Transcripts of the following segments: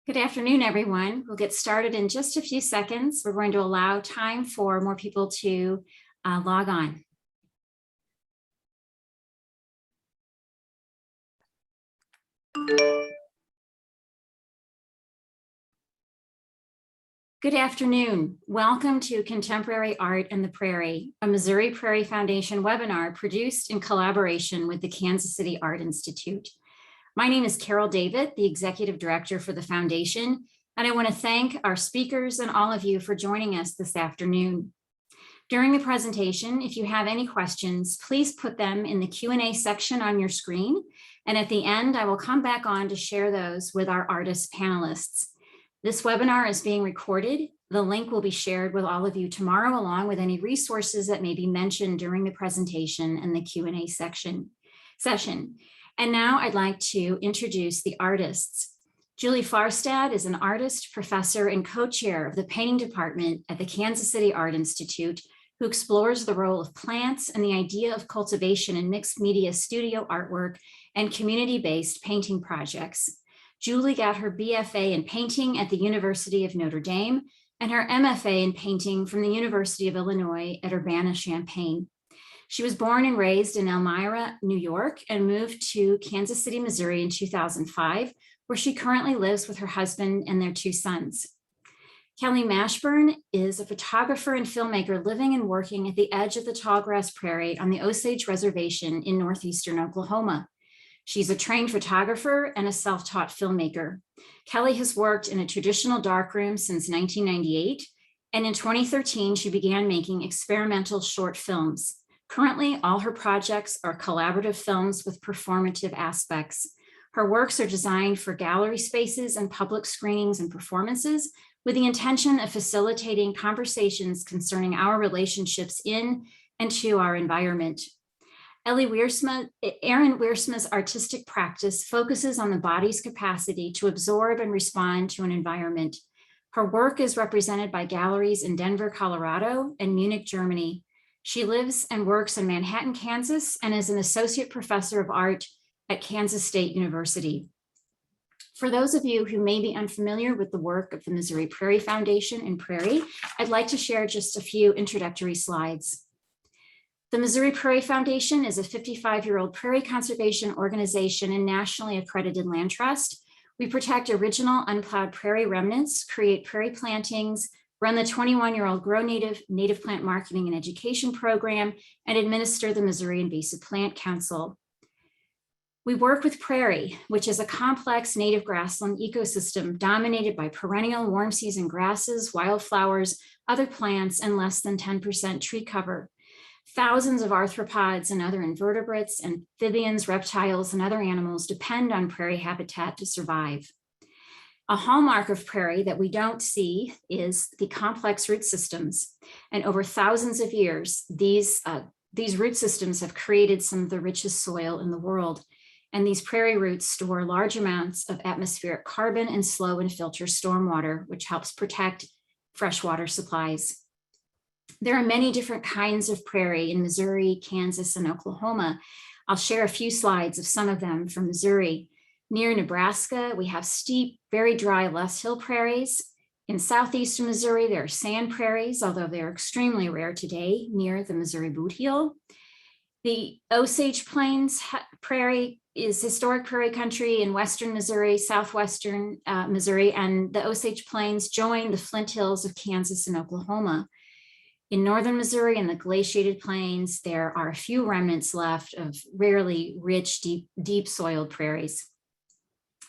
Good afternoon, everyone. We'll get started in just a few seconds. We're going to allow time for more people to log on. Good afternoon. Welcome to Contemporary Art and the Prairie, a Missouri Prairie Foundation webinar produced in collaboration with the Kansas City Art Institute. My name is Carol Davit, the Executive Director for the Foundation, and I want to thank our speakers and all of you for joining us this afternoon. During the presentation, if you have any questions, please put them in the Q&A section on your screen, and at the end, I will come back on to share those with our artist panelists. This webinar is being recorded. The link will be shared with all of you tomorrow, along with any resources that may be mentioned during the presentation and the Q&A session. And now I'd like to introduce the artists. Julie Farstad is an artist, professor, and co-chair of the painting department at the Kansas City Art Institute, who explores the role of plants and the idea of cultivation in mixed media studio artwork and community-based painting projects. Julie got her BFA in painting at the University of Notre Dame and her MFA in painting from the University of Illinois at Urbana-Champaign. She was born and raised in Elmira, New York, and moved to Kansas City, Missouri in 2005, where she currently lives with her husband and their 2 sons. Keli Mashburn is a photographer and filmmaker living and working at the edge of the Tallgrass Prairie on the Osage Reservation in northeastern Oklahoma. She's a trained photographer and a self-taught filmmaker. Keli has worked in a traditional darkroom since 1998, and in 2013, she began making experimental short films. Currently, all her projects are collaborative films with performative aspects. Her works are designed for gallery spaces and public screenings and performances with the intention of facilitating conversations concerning our relationships in and to our environment. Erin Weirsma's artistic practice focuses on the body's capacity to absorb and respond to an environment. Her work is represented by galleries in Denver, Colorado, and Munich, Germany. She lives and works in Manhattan, Kansas, and is an associate professor of art at Kansas State University. For those of you who may be unfamiliar with the work of the Missouri Prairie Foundation and Prairie, I'd like to share just a few introductory slides. The Missouri Prairie Foundation is a 55-year-old prairie conservation organization and nationally accredited land trust. We protect original unplowed prairie remnants, create prairie plantings, run the 21-year-old Grow Native Plant Marketing and Education Program, and administer the Missouri Invasive Plant Council. We work with prairie, which is a complex native grassland ecosystem dominated by perennial warm season grasses, wildflowers, other plants, and less than 10% tree cover. Thousands of arthropods and other invertebrates, amphibians, reptiles, and other animals depend on prairie habitat to survive. A hallmark of prairie that we don't see is the complex root systems. And over thousands of years, these root systems have created some of the richest soil in the world. And these prairie roots store large amounts of atmospheric carbon and slow and filter stormwater, which helps protect freshwater supplies. There are many different kinds of prairie in Missouri, Kansas, and Oklahoma. I'll share a few slides of some of them from Missouri. Near Nebraska, we have steep, very dry Les Hill prairies. In southeastern Missouri, there are sand prairies, although they're extremely rare today near the Missouri Boot Heel. The Osage Plains Prairie is historic prairie country in western Missouri, southwestern Missouri, and the Osage Plains join the Flint Hills of Kansas and Oklahoma. In northern Missouri and the glaciated plains, there are a few remnants left of rarely rich, deep soiled prairies.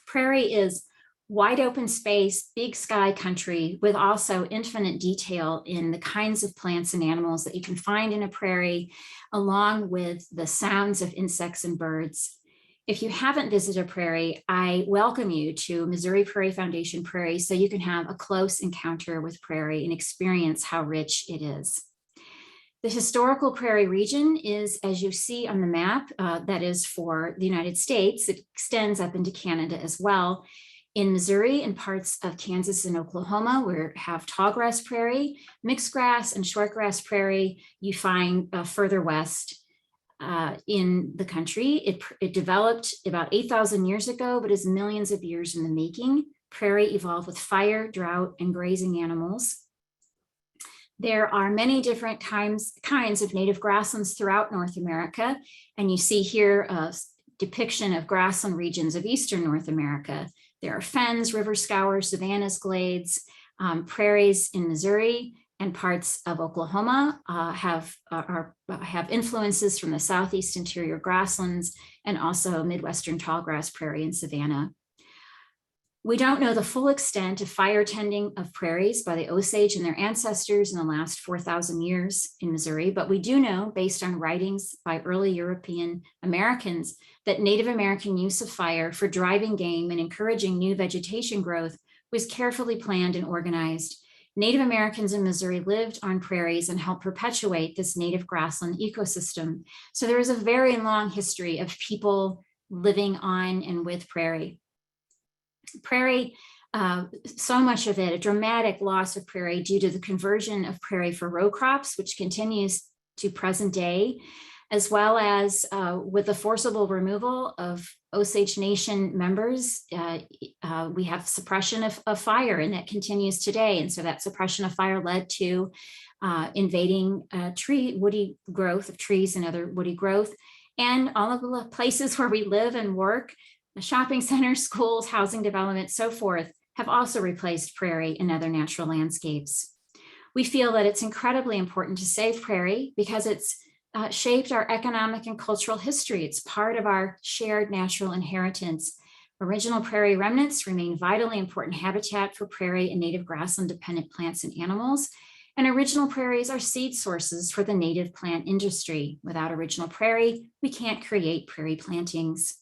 Prairie is wide open space, big sky country with also infinite detail in the kinds of plants and animals that you can find in a prairie, along with the sounds of insects and birds. If you haven't visited a prairie, I welcome you to Missouri Prairie Foundation Prairie so you can have a close encounter with prairie and experience how rich it is. The historical prairie region is, as you see on the map, that is for the United States. It extends up into Canada as well. In Missouri and parts of Kansas and Oklahoma, we have tallgrass prairie, mixed grass, and shortgrass prairie. You find further west in the country. It developed about 8,000 years ago, but is millions of years in the making. prairie evolved with fire, drought, and grazing animals. There are many different kinds of native grasslands throughout North America, and you see here a depiction of grassland regions of eastern North America. There are fens, river scours, savannas, glades, prairies in Missouri, and parts of Oklahoma have influences from the southeast interior grasslands and also Midwestern tallgrass prairie and savanna. We don't know the full extent of fire tending of prairies by the Osage and their ancestors in the last 4,000 years in Missouri, but we do know, based on writings by early European Americans, that Native American use of fire for driving game and encouraging new vegetation growth was carefully planned and organized. Native Americans in Missouri lived on prairies and helped perpetuate this native grassland ecosystem. So there is a very long history of people living on and with prairie. Prairie, so much of it, a dramatic loss of prairie due to the conversion of prairie for row crops, which continues to present day, as well as with the forcible removal of Osage Nation members, we have suppression of fire, and that continues today. And so that suppression of fire led to invading woody growth of trees and other woody growth, and all of the places where we live and work. The shopping centers, schools, housing development, so forth, have also replaced prairie and other natural landscapes. We feel that it's incredibly important to save prairie because it's shaped our economic and cultural history. It's part of our shared natural inheritance. Original prairie remnants remain vitally important habitat for prairie and native grassland dependent plants and animals. And original prairies are seed sources for the native plant industry. Without original prairie, we can't create prairie plantings.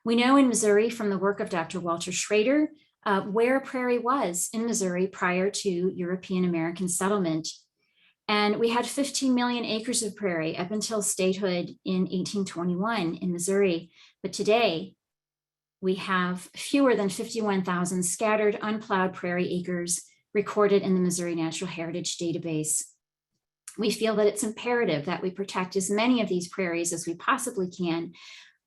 We know in Missouri from the work of Dr. Walter Schrader where prairie was in Missouri prior to European American settlement. And we had 15 million acres of prairie up until statehood in 1821 in Missouri. But today, we have fewer than 51,000 scattered unplowed prairie acres recorded in the Missouri Natural Heritage Database. We feel that it's imperative that we protect as many of these prairies as we possibly can.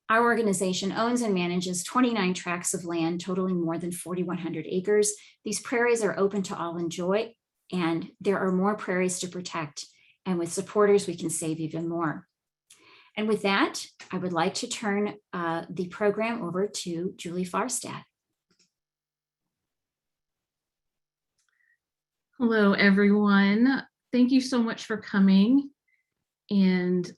Our organization owns and manages 29 tracts of land totaling more than 4,100 acres. These prairies are open to all enjoy, and there are more prairies to protect. And with supporters, we can save even more. And with that, I would like to turn the program over to Julie Farstad. Hello, everyone. Thank you so much for coming. And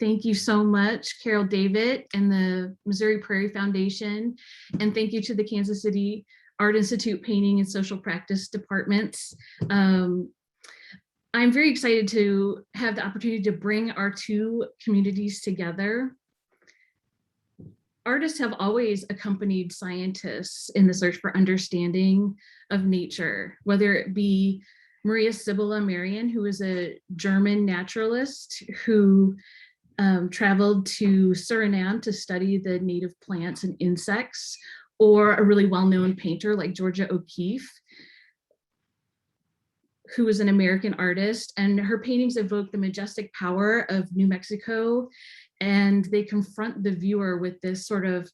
thank you so much, Carol Davit and the Missouri Prairie Foundation. And thank you to the Kansas City Art Institute Painting and Social Practice departments. I'm very excited to have the opportunity to bring our two communities together. Artists have always accompanied scientists in the search for understanding of nature, whether it be Maria Sibylla Merian, who is a German naturalist who traveled to Suriname to study the native plants and insects, or a really well-known painter like Georgia O'Keeffe, who is an American artist, and her paintings evoke the majestic power of New Mexico, and they confront the viewer with this sort of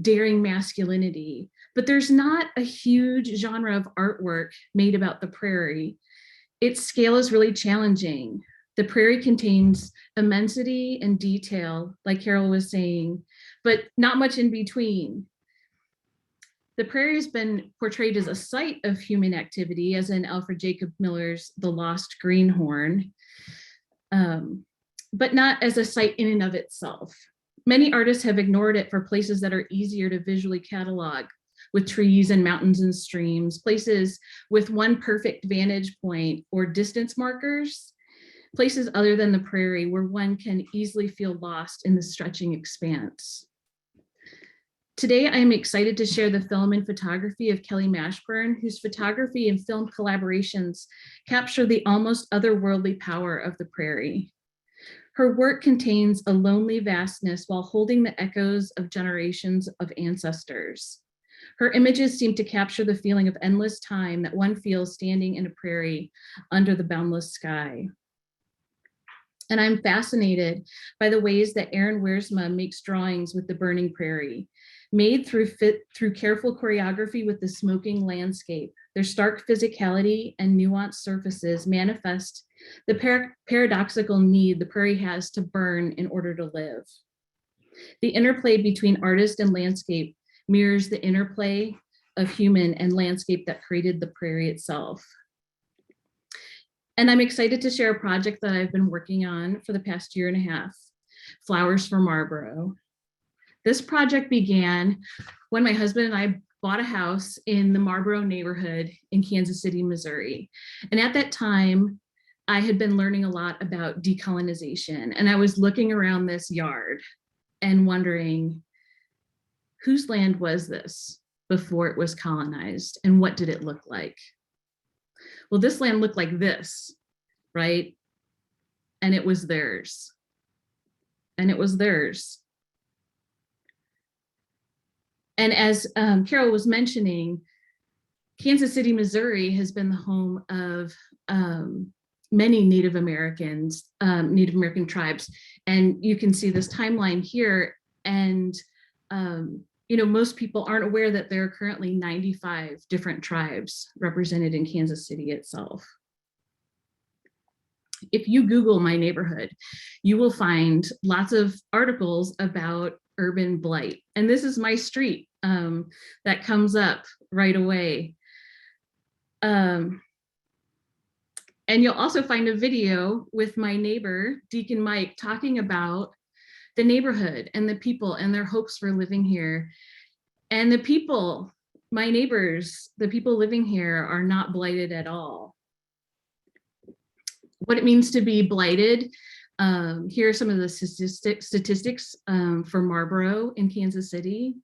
daring masculinity. But there's not a huge genre of artwork made about the prairie. Its scale is really challenging. The prairie contains immensity and detail, like Carol was saying, but not much in between. The prairie has been portrayed as a site of human activity, as in Alfred Jacob Miller's The Lost Greenhorn, but not as a site in and of itself. Many artists have ignored it for places that are easier to visually catalog, with trees and mountains and streams, places with one perfect vantage point or distance markers, places other than the prairie where one can easily feel lost in the stretching expanse. Today, I am excited to share the film and photography of Keli Mashburn, whose photography and film collaborations capture the almost otherworldly power of the prairie. Her work contains a lonely vastness while holding the echoes of generations of ancestors. Her images seem to capture the feeling of endless time that one feels standing in a prairie under the boundless sky. And I'm fascinated by the ways that Erin Weirsma makes drawings with the burning prairie. made through careful choreography with the smoking landscape. Their stark physicality and nuanced surfaces manifest the paradoxical need the prairie has to burn in order to live. The interplay between artist and landscape mirrors the interplay of human and landscape that created the prairie itself. And I'm excited to share a project that I've been working on for the past year and a half, Flowers for Marlboro. This project began when my husband and I bought a house in the Marlboro neighborhood in Kansas City, Missouri. And at that time, I had been learning a lot about decolonization, and I was looking around this yard and wondering, whose land was this before it was colonized, and what did it look like? Well, this land looked like this, right? And it was theirs. And it was theirs. And as Carol was mentioning, Kansas City, Missouri has been the home of many Native American tribes. And you can see this timeline here. And most people aren't aware that there are currently 95 different tribes represented in Kansas City itself. If you Google my neighborhood, you will find lots of articles about urban blight. And this is my street that comes up right away. And you'll also find a video with my neighbor, Deacon Mike, talking about the neighborhood and the people and their hopes for living here. And the people, my neighbors, the people living here are not blighted at all. What it means to be blighted, here are some of the statistics for Marlboro in Kansas City.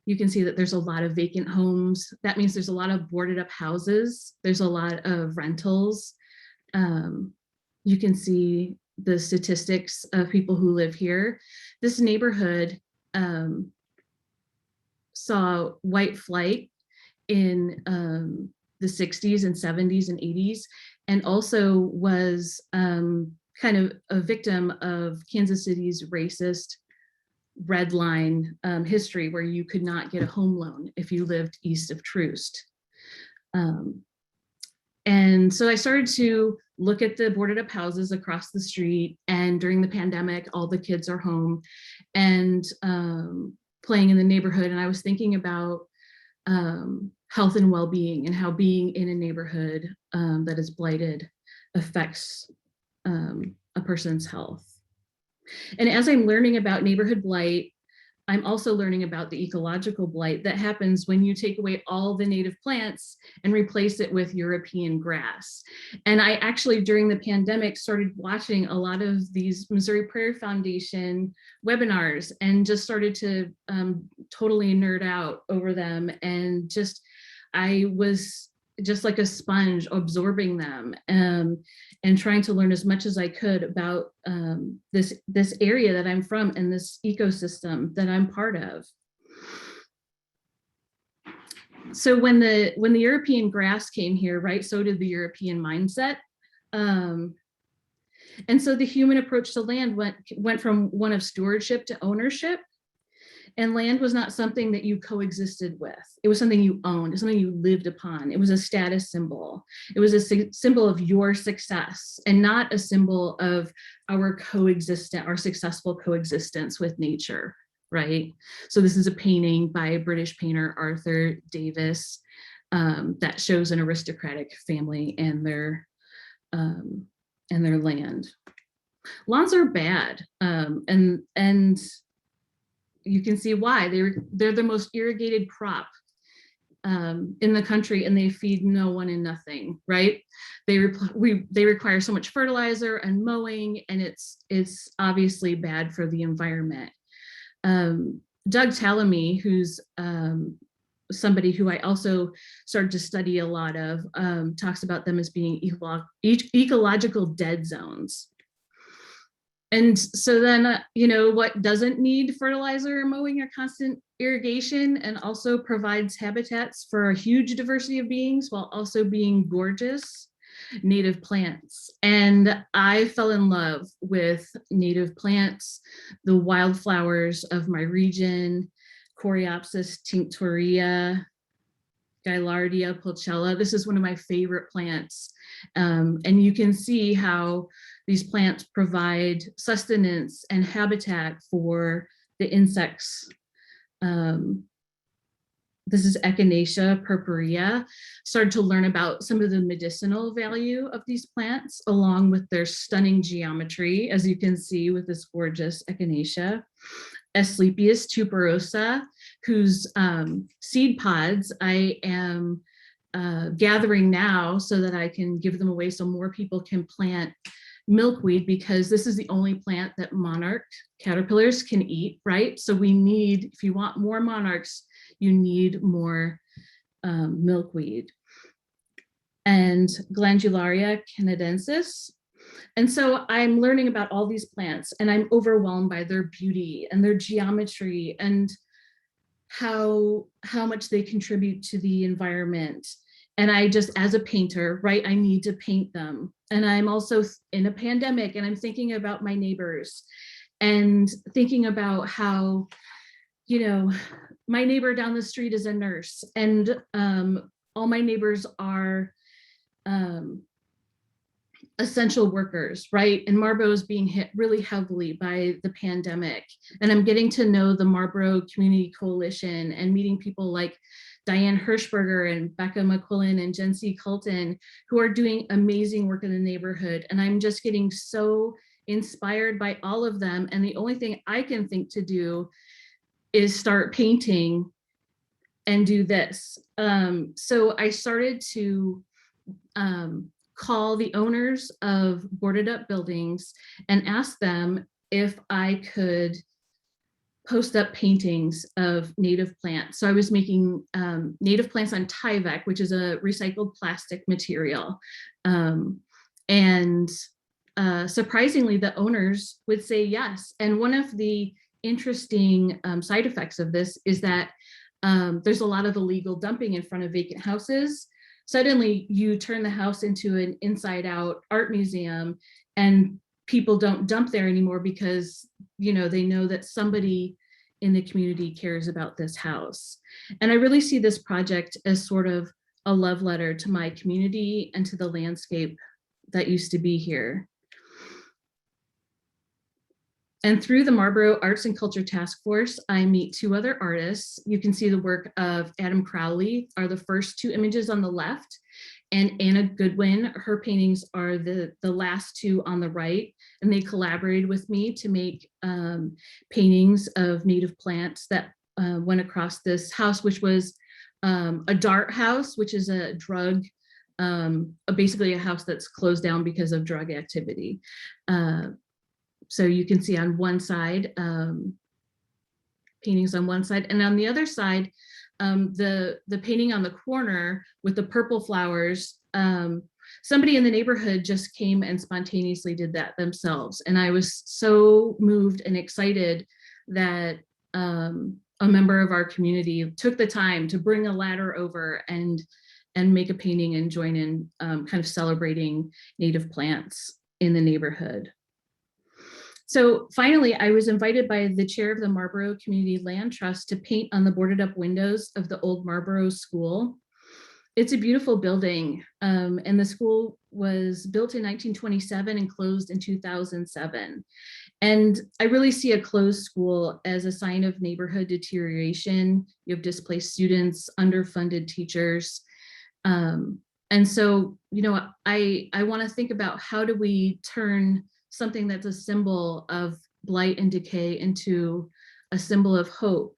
You can see that there's a lot of vacant homes. That means there's a lot of boarded up houses. There's a lot of rentals. You can see the statistics of people who live here. This neighborhood saw white flight in the 60s and 70s and 80s, and also was kind of a victim of Kansas City's racist red line history, where you could not get a home loan if you lived east of Troost. And so I started to look at the boarded up houses across the street, and during the pandemic, all the kids are home and playing in the neighborhood. And I was thinking about health and well-being, and how being in a neighborhood that is blighted affects a person's health. And as I'm learning about neighborhood blight, I'm also learning about the ecological blight that happens when you take away all the native plants and replace it with European grass. And I actually, during the pandemic, started watching a lot of these Missouri Prairie Foundation webinars, and just started to totally nerd out over them. And I was just like a sponge absorbing them and trying to learn as much as I could about this area that I'm from and this ecosystem that I'm part of. So when the European grass came here, right, so did the European mindset. And so the human approach to land went from one of stewardship to ownership. And land was not something that you coexisted with. It was something you owned. It was something you lived upon. It was a status symbol. It was a symbol of your success, and not a symbol of our successful coexistence with nature, right? So this is a painting by a British painter, Arthur Davis, that shows an aristocratic family and their land. Lawns are bad, and you can see why. They're the most irrigated crop in the country, and they feed no one and nothing, right? They require so much fertilizer and mowing, and it's obviously bad for the environment. Doug Tallamy, who's somebody who I also started to study a lot of, talks about them as being ecological dead zones. And so then, what doesn't need fertilizer or mowing or constant irrigation, and also provides habitats for a huge diversity of beings while also being gorgeous? Native plants. And I fell in love with native plants, the wildflowers of my region, Coreopsis tinctoria, Gaillardia pulchella. This is one of my favorite plants. And you can see how these plants provide sustenance and habitat for the insects. This is Echinacea purpurea. Started to learn about some of the medicinal value of these plants, along with their stunning geometry, as you can see with this gorgeous Echinacea. Asclepias tuberosa, whose seed pods I am gathering now so that I can give them away so more people can plant milkweed, because this is the only plant that monarch caterpillars can eat, right? So we need, if you want more monarchs, you need more milkweed. And Glandularia canadensis. And so I'm learning about all these plants, and I'm overwhelmed by their beauty and their geometry and how much they contribute to the environment. And I just, as a painter, right, I need to paint them. And I'm also in a pandemic, and I'm thinking about my neighbors and thinking about how, you know, my neighbor down the street is a nurse, and all my neighbors are essential workers, right? And Marlborough is being hit really heavily by the pandemic. And I'm getting to know the Marlborough Community Coalition and meeting people like Diane Hirschberger and Becca McQuillan and Jen C. Colton, who are doing amazing work in the neighborhood. And I'm just getting so inspired by all of them. And the only thing I can think to do is start painting and do this. So I started to call the owners of boarded up buildings and ask them if I could post up paintings of native plants. So I was making native plants on Tyvek, which is a recycled plastic material. Surprisingly, the owners would say yes. And one of the interesting side effects of this is that there's a lot of illegal dumping in front of vacant houses. Suddenly you turn the house into an inside out art museum, and people don't dump there anymore because, you know, they know that somebody in the community cares about this house. And I really see this project as sort of a love letter to my community and to the landscape that used to be here. And through the Marlborough Arts and Culture Task Force, I meet two other artists. You can see the work of Adam Crowley are the first two images on the left, and Anna Goodwin, her paintings are the last two on the right. And they collaborated with me to make paintings of native plants that went across this house, which was a DART house, which is a drug, basically a house that's closed down because of drug activity. So you can see on one side, paintings on one side, and on the other side, the painting on the corner with the purple flowers, somebody in the neighborhood just came and spontaneously did that themselves. And I was so moved and excited that a member of our community took the time to bring a ladder over and make a painting and join in kind of celebrating native plants in the neighborhood. So finally, I was invited by the chair of the Marlborough Community Land Trust to paint on the boarded up windows of the old Marlborough School. It's a beautiful building, and the school was built in 1927 and closed in 2007. And I really see a closed school as a sign of neighborhood deterioration. You have displaced students, underfunded teachers. And so, you know, I want to think about how do we turn something that's a symbol of blight and decay into a symbol of hope.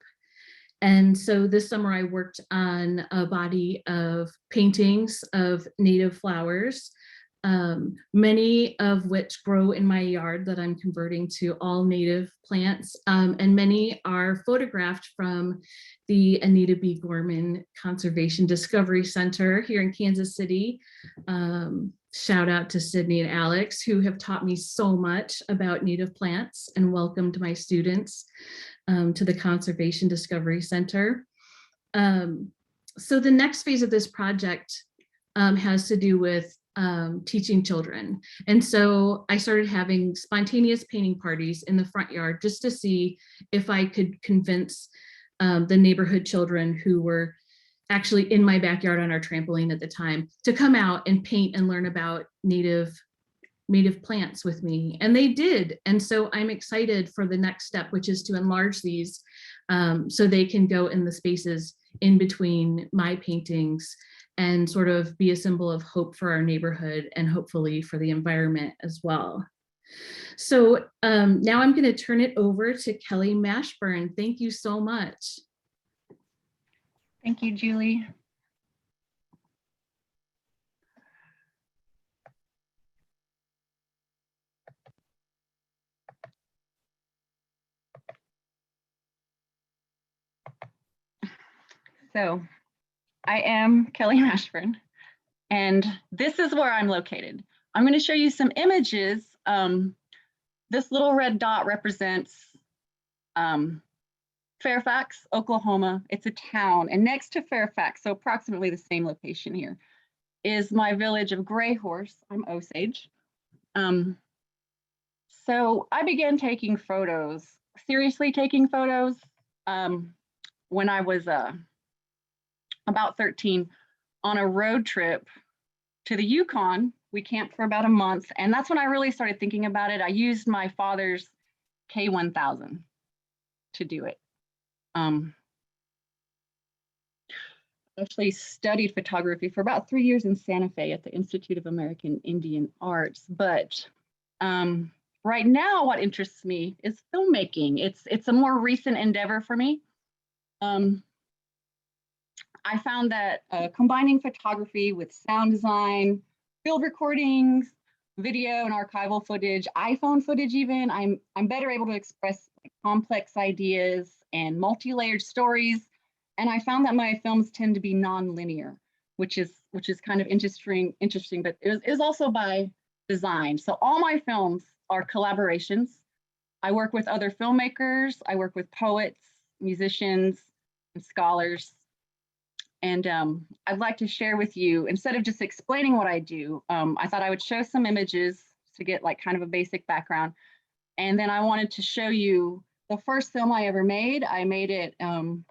And so this summer I worked on a body of paintings of native flowers, many of which grow in my yard that I'm converting to all native plants. And many are photographed from the Anita B. Gorman Conservation Discovery Center here in Kansas City. Shout out to Sydney and Alex, who have taught me so much about native plants and welcomed my students to the Conservation Discovery Center. So the next phase of this project has to do with teaching children. And so I started having spontaneous painting parties in the front yard just to see if I could convince the neighborhood children who were actually in my backyard on our trampoline at the time to come out and paint and learn about native plants with me. And they did. And so I'm excited for the next step, which is to enlarge these so they can go in the spaces in between my paintings and sort of be a symbol of hope for our neighborhood and hopefully for the environment as well. So now I'm going to turn it over to Keli Mashburn. Thank you so much. Thank you, Julie. So I am Keli Mashburn, and this is where I'm located. I'm going to show you some images. This little red dot represents Fairfax, Oklahoma. It's a town, and next to Fairfax, so approximately the same location here, is my village of Gray Horse. I'm Osage. So I began taking photos, seriously taking photos, when I was about 13 on a road trip to the Yukon. We camped for about a month, and that's when I really started thinking about it. I used my father's K1000 to do it. Actually studied photography for about 3 years in Santa Fe at the Institute of American Indian Arts. But right now, what interests me is filmmaking. It's a more recent endeavor for me. I found that combining photography with sound design, field recordings, video and archival footage, iPhone footage even, I'm better able to express complex ideas and multi-layered stories. And I found that my films tend to be non-linear, which is kind of interesting, but it is also by design. So all my films are collaborations. I work with other filmmakers, I work with poets, musicians, and scholars. And I'd like to share with you, instead of just explaining what I do, I thought I would show some images to get like kind of a basic background. And then I wanted to show you the first film I ever made. I made it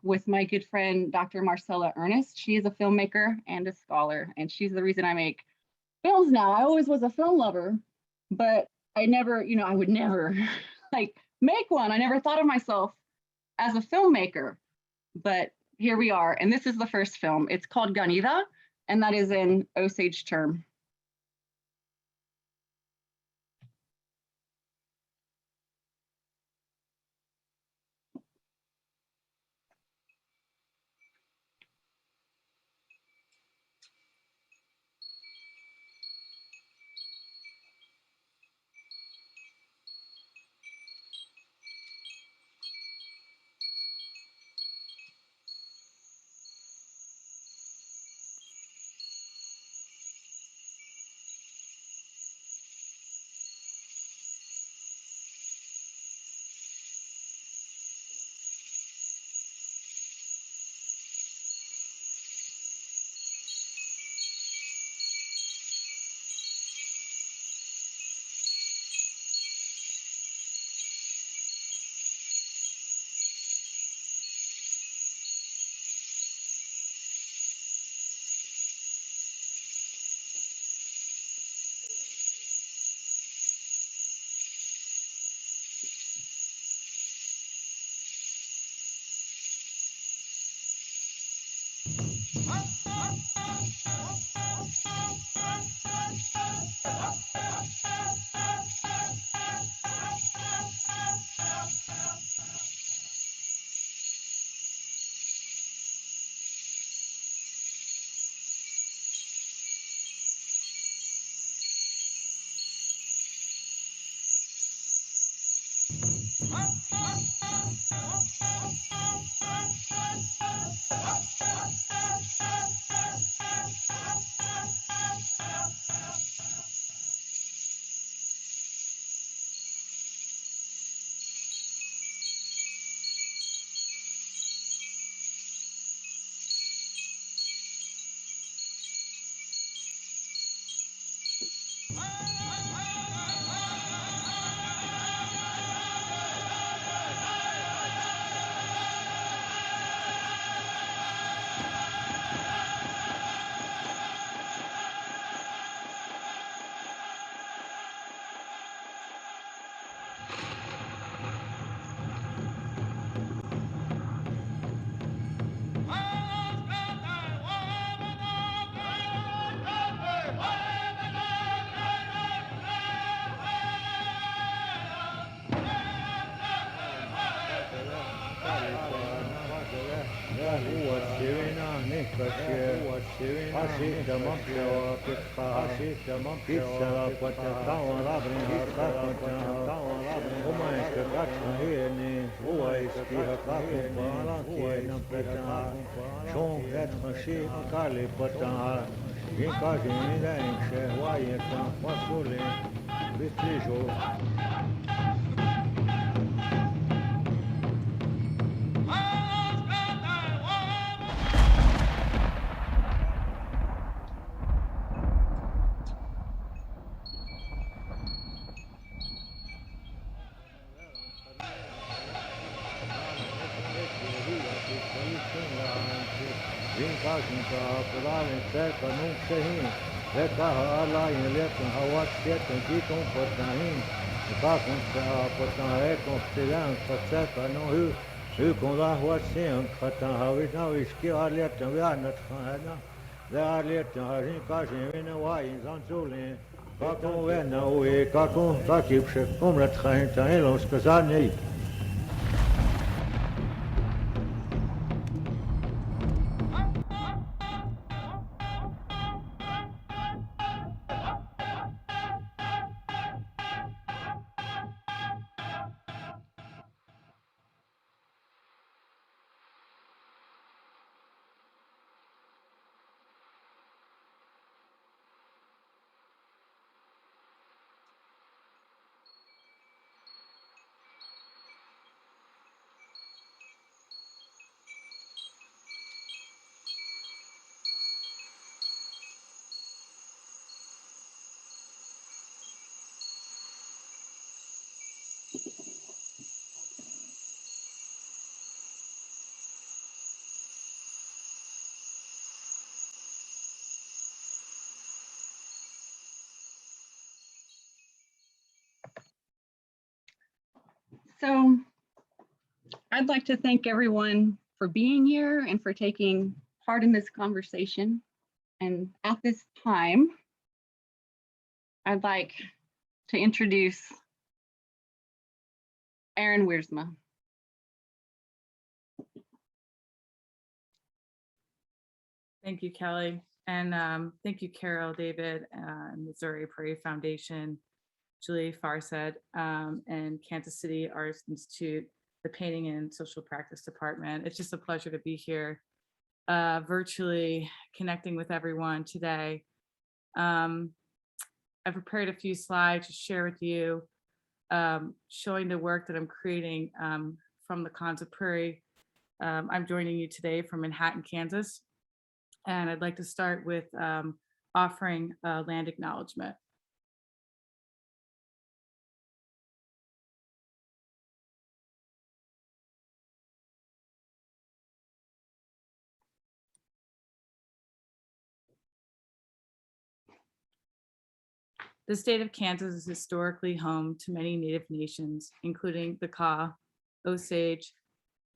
with my good friend, Dr. Marcella Ernest. She is a filmmaker and a scholar, and she's the reason I make films now. I always was a film lover, but I never, I would never like make one. I never thought of myself as a filmmaker, but here we are. And this is the first film. It's called Ganida, and that is an Osage term. So I'd like to thank everyone for being here and for taking part in this conversation. And at this time, I'd like to introduce Erin Wiersma. Thank you, Kelly. And thank you, Carol, David, Missouri Prairie Foundation, Julie Farstad, and Kansas City Arts Institute, the Painting and Social Practice Department. It's just a pleasure to be here, virtually connecting with everyone today. I prepared a few slides to share with you, showing the work that I'm creating from the Konza Prairie. I'm joining you today from Manhattan, Kansas. And I'd like to start with offering land acknowledgement. The state of Kansas is historically home to many Native nations, including the Kaw, Osage,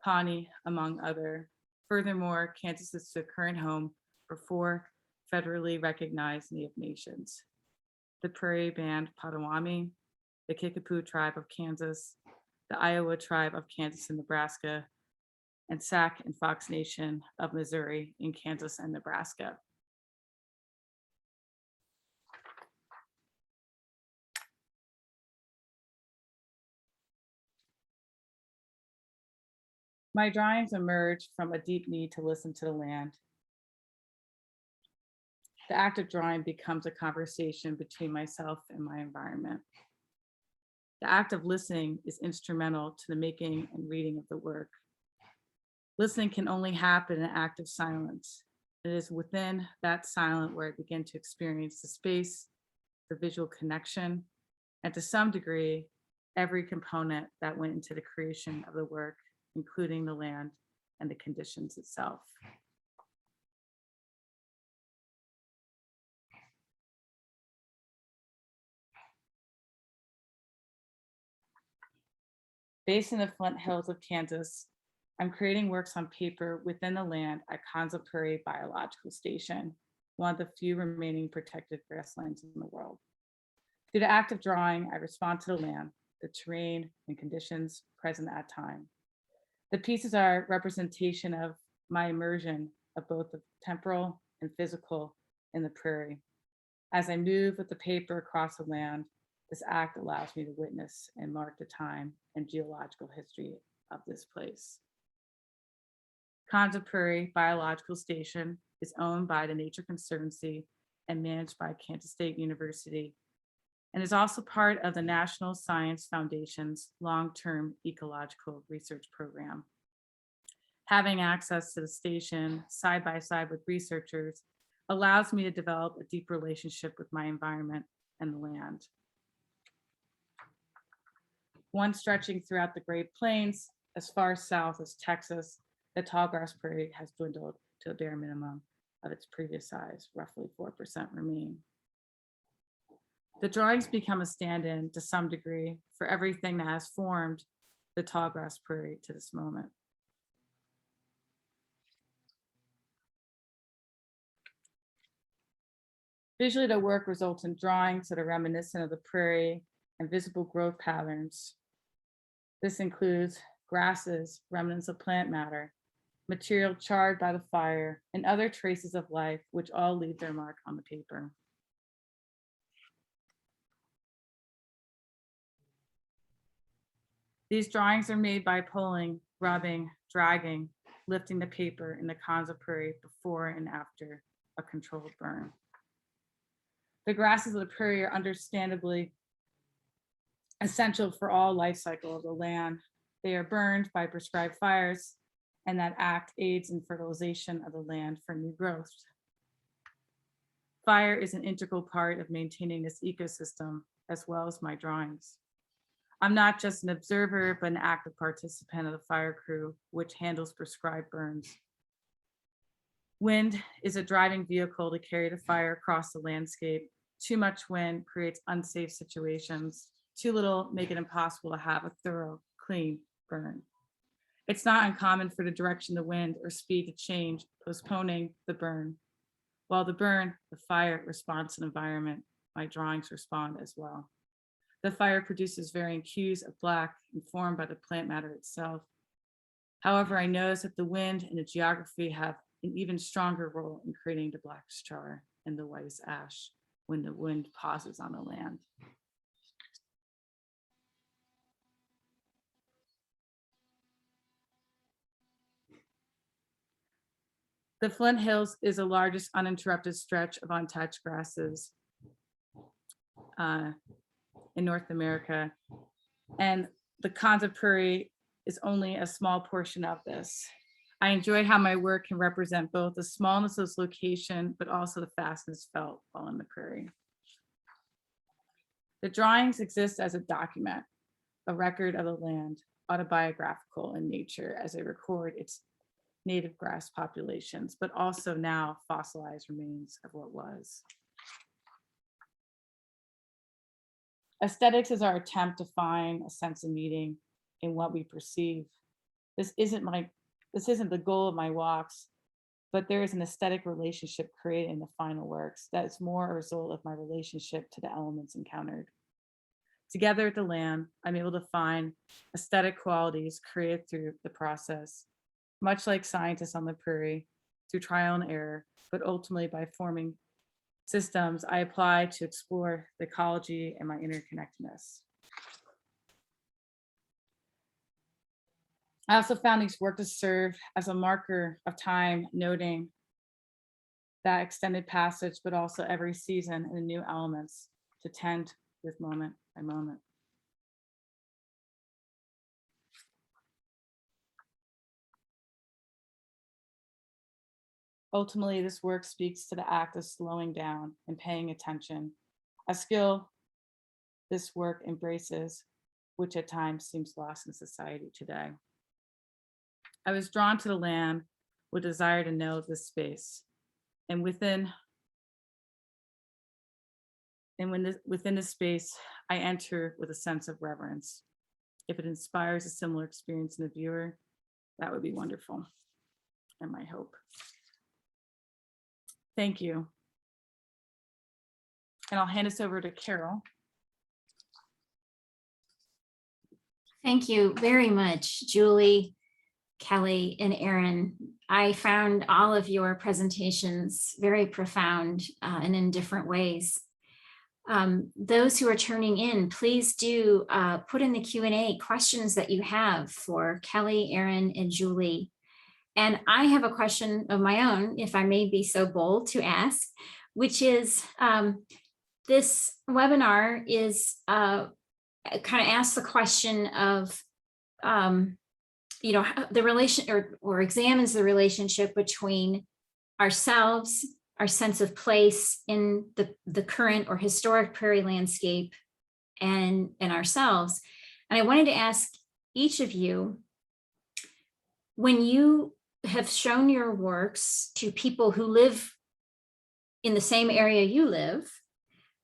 Pawnee, among other. Furthermore, Kansas is the current home for 4 federally recognized Native nations: the Prairie Band Potawatomi, the Kickapoo Tribe of Kansas, the Iowa Tribe of Kansas and Nebraska, and Sac and Fox Nation of Missouri in Kansas and Nebraska. My drawings emerged from a deep need to listen to the land. The act of drawing becomes a conversation between myself and my environment. The act of listening is instrumental to the making and reading of the work. Listening can only happen in an act of silence. It is within that silence where I begin to experience the space, the visual connection, and to some degree, every component that went into the creation of the work, including the land and the conditions itself. Based in the Flint Hills of Kansas, I'm creating works on paper within the land at Konza Prairie Biological Station, one of the few remaining protected grasslands in the world. Through the act of drawing, I respond to the land, the terrain, and conditions present at time. The pieces are a representation of my immersion of both the temporal and physical in the prairie. As I move with the paper across the land, this act allows me to witness and mark the time and geological history of this place. Konza Prairie Biological Station is owned by the Nature Conservancy and managed by Kansas State University, and is also part of the National Science Foundation's long-term ecological research program. Having access to the station side by side with researchers allows me to develop a deep relationship with my environment and the land. One stretching throughout the Great Plains as far south as Texas, the Tallgrass Prairie has dwindled to a bare minimum of its previous size, roughly 4% remain. The drawings become a stand-in to some degree for everything that has formed the Tallgrass Prairie to this moment. Visually, the work results in drawings that are reminiscent of the prairie and visible growth patterns. This includes grasses, remnants of plant matter, material charred by the fire, and other traces of life, which all leave their mark on the paper. These drawings are made by pulling, rubbing, dragging, lifting the paper in the Konza Prairie before and after a controlled burn. The grasses of the prairie are understandably essential for all life cycle of the land. They are burned by prescribed fires, and that act aids in fertilization of the land for new growth. Fire is an integral part of maintaining this ecosystem, as well as my drawings. I'm not just an observer, but an active participant of the fire crew, which handles prescribed burns. Wind is a driving vehicle to carry the fire across the landscape. Too much wind creates unsafe situations. Too little make it impossible to have a thorough, clean burn. It's not uncommon for the direction of the wind or speed to change, postponing the burn. While the burn, the fire responds to the environment, my drawings respond as well. The fire produces varying hues of black informed by the plant matter itself. However, I notice that the wind and the geography have an even stronger role in creating the black char and the white ash when the wind pauses on the land. The Flint Hills is the largest uninterrupted stretch of untouched grasses in North America. And the Konza Prairie is only a small portion of this. I enjoy how my work can represent both the smallness of this location, but also the fastness felt while in the prairie. The drawings exist as a document, a record of the land, autobiographical in nature as they record its native grass populations, but also now fossilized remains of what was. Aesthetics is our attempt to find a sense of meaning in what we perceive. This isn't the goal of my walks, but there is an aesthetic relationship created in the final works that is more a result of my relationship to the elements encountered. Together at the land, I'm able to find aesthetic qualities created through the process, much like scientists on the prairie, through trial and error, but ultimately by forming systems I apply to explore the ecology and my interconnectedness. I also found these work to serve as a marker of time, noting that extended passage, but also every season and the new elements to tend with moment by moment. Ultimately, this work speaks to the act of slowing down and paying attention, a skill this work embraces, which at times seems lost in society today. I was drawn to the land with a desire to know this space, and within this space, I enter with a sense of reverence. If it inspires a similar experience in the viewer, that would be wonderful, and my hope. Thank you. And I'll hand this over to Carol. Thank you very much, Julie. Keli and Erin. I found all of your presentations very profound and in different ways. Those who are turning in, please do put in the Q&A questions that you have for Keli, Erin, and Julie. And I have a question of my own, if I may be so bold to ask, which is this webinar is kind of asks the question of, the relation or examines the relationship between ourselves, our sense of place in the current or historic prairie landscape, and ourselves. And I wanted to ask each of you, when you have shown your works to people who live in the same area you live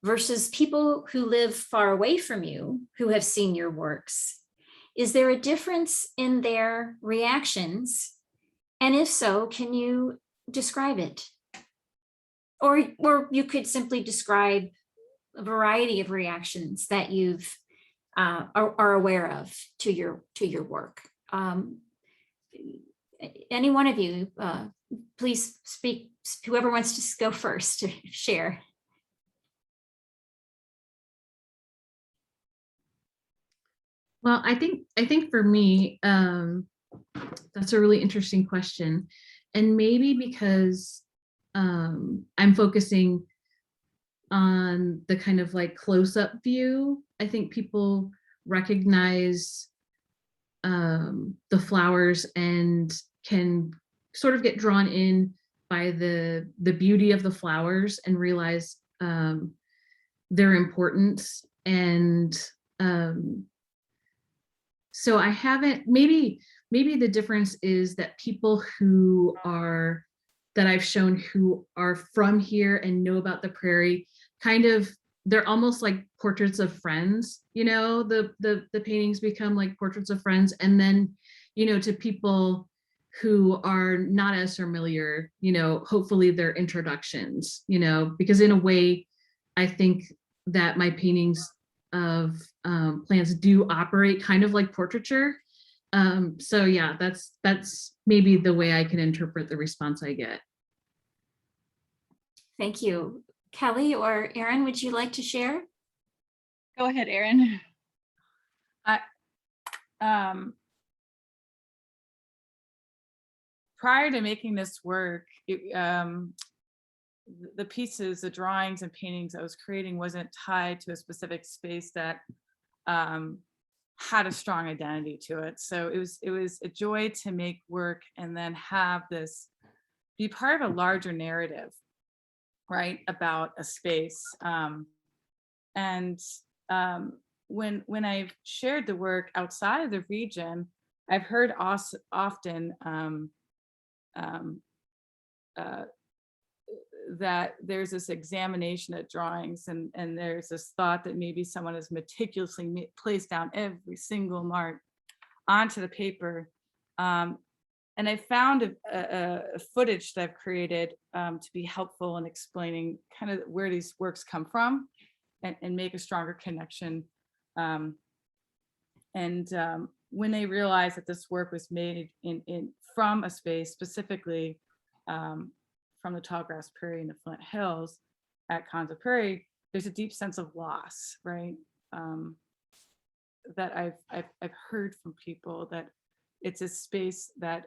versus people who live far away from you who have seen your works, is there a difference in their reactions? And if so, can you describe it? Or you could simply describe a variety of reactions that you've are aware of to your work. Any one of you, please speak. Whoever wants to go first to share. Well, I think for me, that's a really interesting question, and maybe because I'm focusing on the kind of like close-up view, I think people recognize the flowers and can sort of get drawn in by the beauty of the flowers and realize their importance. And so I haven't, maybe the difference is that people who are, that I've shown who are from here and know about the prairie, kind of, they're almost like portraits of friends, you know, the paintings become like portraits of friends. And then, you know, to people who are not as familiar, you know, hopefully they're introductions, you know, because in a way, I think that my paintings of plants do operate kind of like portraiture. So yeah, that's maybe the way I can interpret the response I get. Thank you. Keli or Erin, would you like to share? Go ahead, Erin. Prior to making this work, the pieces, the drawings and paintings I was creating wasn't tied to a specific space that had a strong identity to it. So it was a joy to make work and then have this be part of a larger narrative, right, about a space. When I've shared the work outside of the region, I've heard often that there's this examination of drawings and there's this thought that maybe someone has meticulously placed down every single mark onto the paper. And I found a footage that I've created to be helpful in explaining kind of where these works come from and make a stronger connection. When they realized that this work was made from a space, specifically from the Tallgrass Prairie and the Flint Hills at Konza Prairie, there's a deep sense of loss, right? That I've heard from people that it's a space that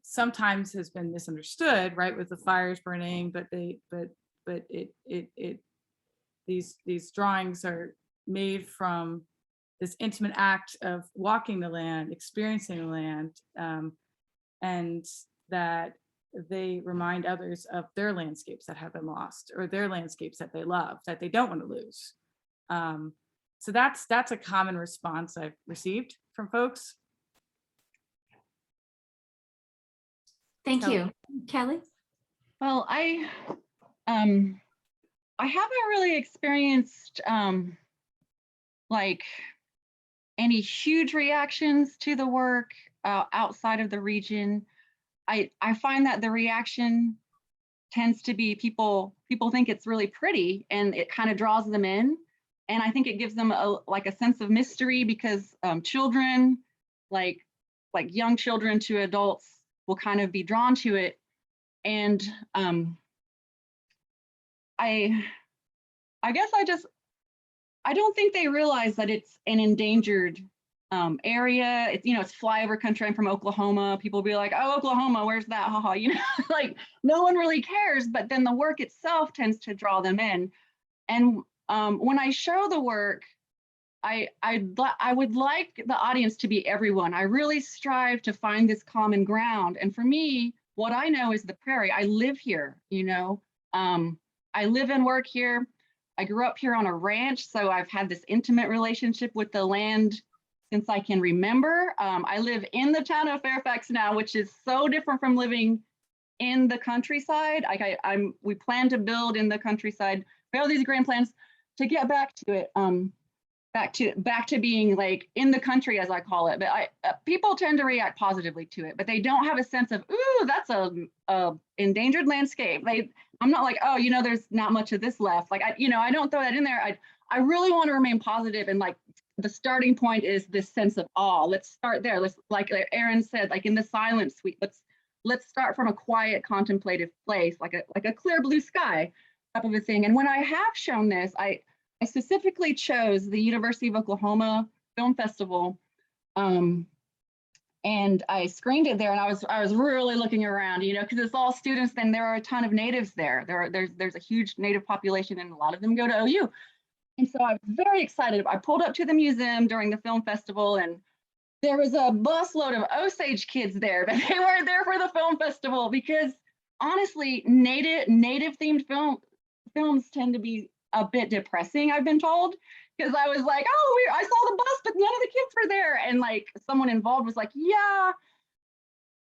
sometimes has been misunderstood, right, with the fires burning, but these drawings are made from this intimate act of walking the land, experiencing the land, and that they remind others of their landscapes that have been lost or their landscapes that they love, that they don't want to lose. So that's a common response I've received from folks. Thank you. Keli? Well, I haven't really experienced like any huge reactions to the work outside of the region. I find that the reaction tends to be people think it's really pretty and it kind of draws them in. And I think it gives them like a sense of mystery because children, like young children to adults, will kind of be drawn to it. And I guess I don't think they realize that it's an endangered area. It's, you know, it's flyover country. I'm from Oklahoma. People be like, oh, Oklahoma, where's that? Haha, you know, like no one really cares, but then the work itself tends to draw them in. And when I show the work, I would like the audience to be everyone. I really strive to find this common ground. And for me, what I know is the prairie. I live here, you know. I live and work here. I grew up here on a ranch, so I've had this intimate relationship with the land since I can remember. I live in the town of Fairfax now, which is so different from living in the countryside. We plan to build in the countryside. We have all these grand plans to get back to it, back to being like in the country, as I call it. But people tend to react positively to it, but they don't have a sense of, ooh, that's a endangered landscape. I'm not like, oh, you know, there's not much of this left. Like, I don't throw that in there. I really want to remain positive, and like the starting point is this sense of awe. Let's start there. Let's, like Erin said, like in the silence, let's start from a quiet, contemplative place, like a clear blue sky type of a thing. And when I have shown this, I specifically chose the University of Oklahoma Film Festival, and I screened it there. And I was really looking around, you know, because it's all students. Then there are a ton of natives there. There's a huge native population, and a lot of them go to OU. And so I was very excited. I pulled up to the museum during the film festival, and there was a busload of Osage kids there, but they weren't there for the film festival because honestly, native themed films tend to be a bit depressing, I've been told, because I was like, oh, I saw the bus, but none of the kids were there. And like someone involved was like, yeah,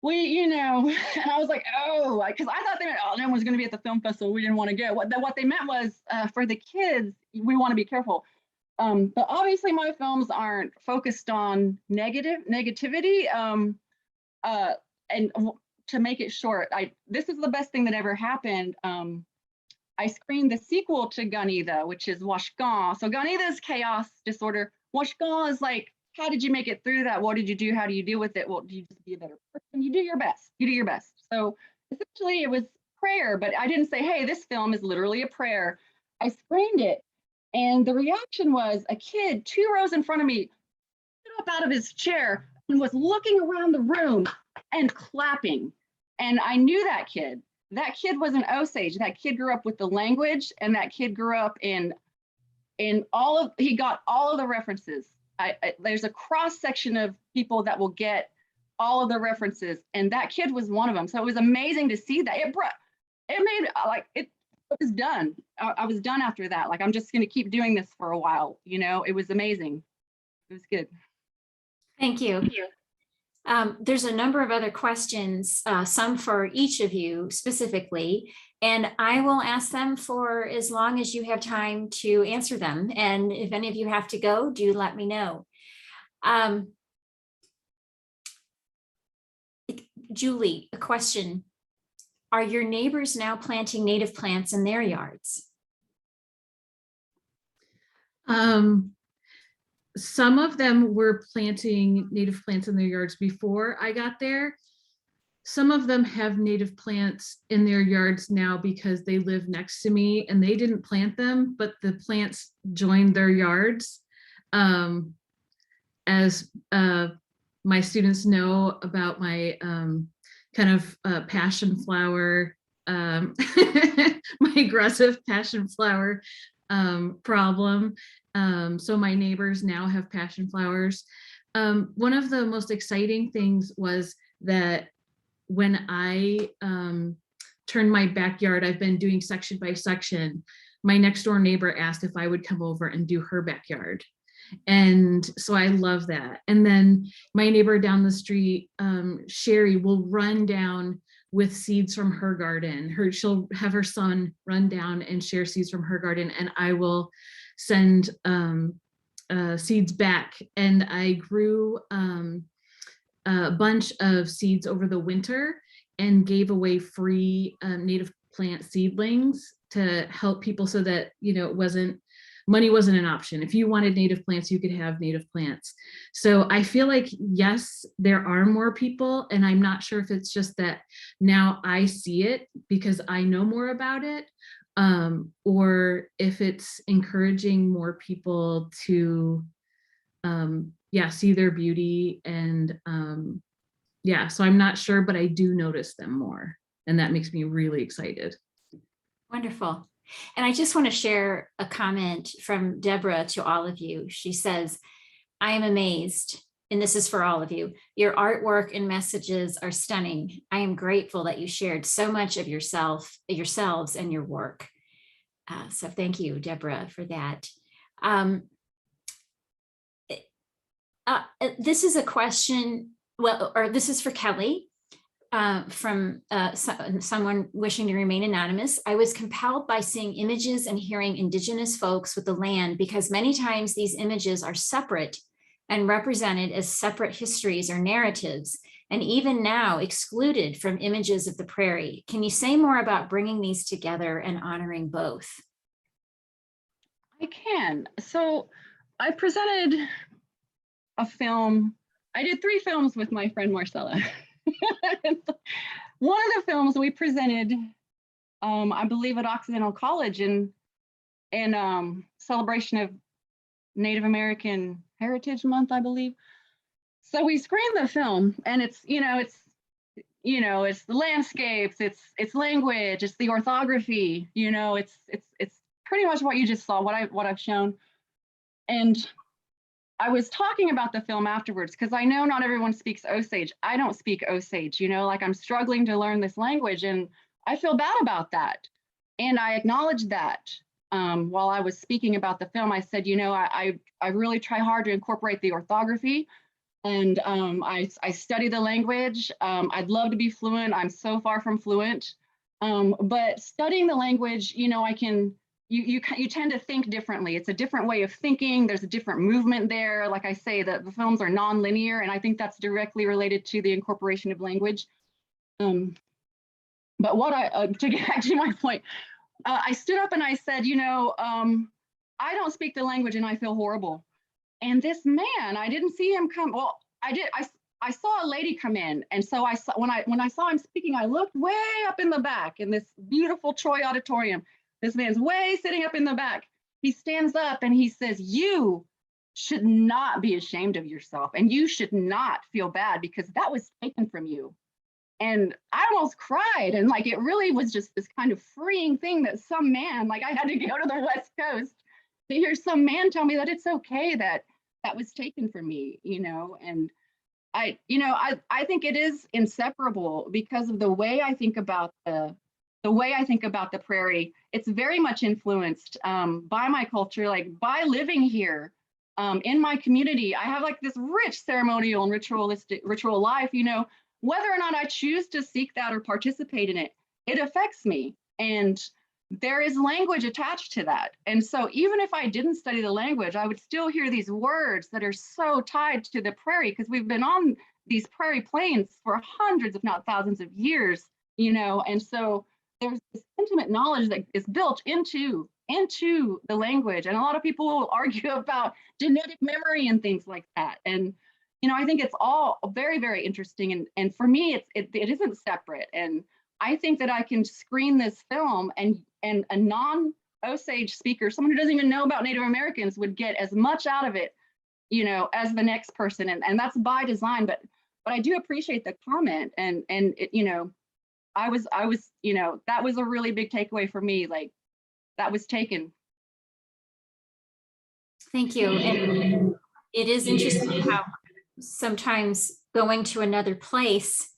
you know, and I was like, oh, because I thought they meant, oh, no one's going to be at the film festival. We didn't want to go. What they meant was for the kids, we want to be careful. But obviously my films aren't focused on negativity. And to make it short, this is the best thing that ever happened. I screened the sequel to Ganida, which is Washgan. So Ganida is chaos disorder. Washgan is like, how did you make it through that? What did you do? How do you deal with it? Well, do you just be a better person? You do your best. You do your best. So essentially it was prayer, but I didn't say, hey, this film is literally a prayer. I screened it, and the reaction was a kid 2 rows in front of me stood up out of his chair and was looking around the room and clapping. And I knew that kid. That kid was an Osage. That kid grew up with the language, and that kid grew up in he got all of the references. There's a cross section of people that will get all of the references, and that kid was one of them. So it was amazing to see that. It made like it was done. I was done after that. Like, I'm just going to keep doing this for a while. You know, it was amazing. It was good. Thank you. Thank you. There's a number of other questions, some for each of you specifically, and I will ask them for as long as you have time to answer them. And if any of you have to go, do let me know. Julie, a question. Are your neighbors now planting native plants in their yards? Some of them were planting native plants in their yards before I got there. Some of them have native plants in their yards now because they live next to me and they didn't plant them, but the plants joined their yards. As my students know about my kind of passion flower, my aggressive passion flower problem. So my neighbors now have passion flowers. One of the most exciting things was that when I turned my backyard, I've been doing section by section. My next door neighbor asked if I would come over and do her backyard. And so I love that. And then my neighbor down the street, Sherry, will run down with seeds from her garden. She'll have her son run down and share seeds from her garden, and I will send seeds back. And I grew a bunch of seeds over the winter and gave away free native plant seedlings to help people so that, you know, it wasn't money wasn't an option. If you wanted native plants, you could have native plants. So I feel like, yes, there are more people, and I'm not sure if it's just that now I see it because I know more about it, or if it's encouraging more people to, yeah, see their beauty. And yeah, so I'm not sure, but I do notice them more, and that makes me really excited. Wonderful. And I just want to share a comment from Deborah to all of you. She says, I am amazed, and this is for all of you. Your artwork and messages are stunning. I am grateful that you shared so much of yourselves and your work. So thank you, Deborah, for that. This is a question, well, or this is for Kelly. From someone wishing to remain anonymous. I was compelled by seeing images and hearing Indigenous folks with the land because many times these images are separate and represented as separate histories or narratives, and even now excluded from images of the prairie. Can you say more about bringing these together and honoring both? I can. So I presented a film. I did 3 films with my friend Marcella. One of the films we presented, I believe at Occidental College in celebration of Native American Heritage Month, I believe. So we screened the film, and it's the landscapes, it's language, it's the orthography, it's pretty much what you just saw, what I've shown. And I was talking about the film afterwards because I know not everyone speaks Osage. I don't speak Osage, like I'm struggling to learn this language, and I feel bad about that. And I acknowledged that while I was speaking about the film. I said, I really try hard to incorporate the orthography, and I study the language. I'd love to be fluent. I'm so far from fluent, but studying the language, I can. You tend to think differently. It's a different way of thinking. There's a different movement there. Like I say, the films are non-linear, and I think that's directly related to the incorporation of language. But to get back to my point, I stood up and I said, I don't speak the language and I feel horrible. And this man, I didn't see him come. Well, I did. I saw a lady come in, and so I saw when I saw him speaking, I looked way up in the back in this beautiful Troy auditorium. This man's way sitting up in the back. He stands up and he says, you should not be ashamed of yourself, and you should not feel bad because that was taken from you. And I almost cried. And it really was just this kind of freeing thing that some man, I had to go to the West Coast to hear some man tell me that it's okay that that was taken from me, and I think it is inseparable because of the way I think about the prairie. It's very much influenced by my culture, by living here in my community. I have this rich ceremonial and ritual life, whether or not I choose to seek that or participate in it, it affects me. And there is language attached to that. And so even if I didn't study the language, I would still hear these words that are so tied to the prairie because we've been on these prairie plains for hundreds, if not thousands of years, and so there's this intimate knowledge that is built into the language. And a lot of people will argue about genetic memory and things like that. And, I think it's all very, very interesting. And for me, it isn't separate. And I think that I can screen this film and a non-Osage speaker, someone who doesn't even know about Native Americans, would get as much out of it, as the next person. And that's by design, but I do appreciate the comment. And it, I was, that was a really big takeaway for me. That was taken. Thank you. And it is interesting how sometimes going to another place,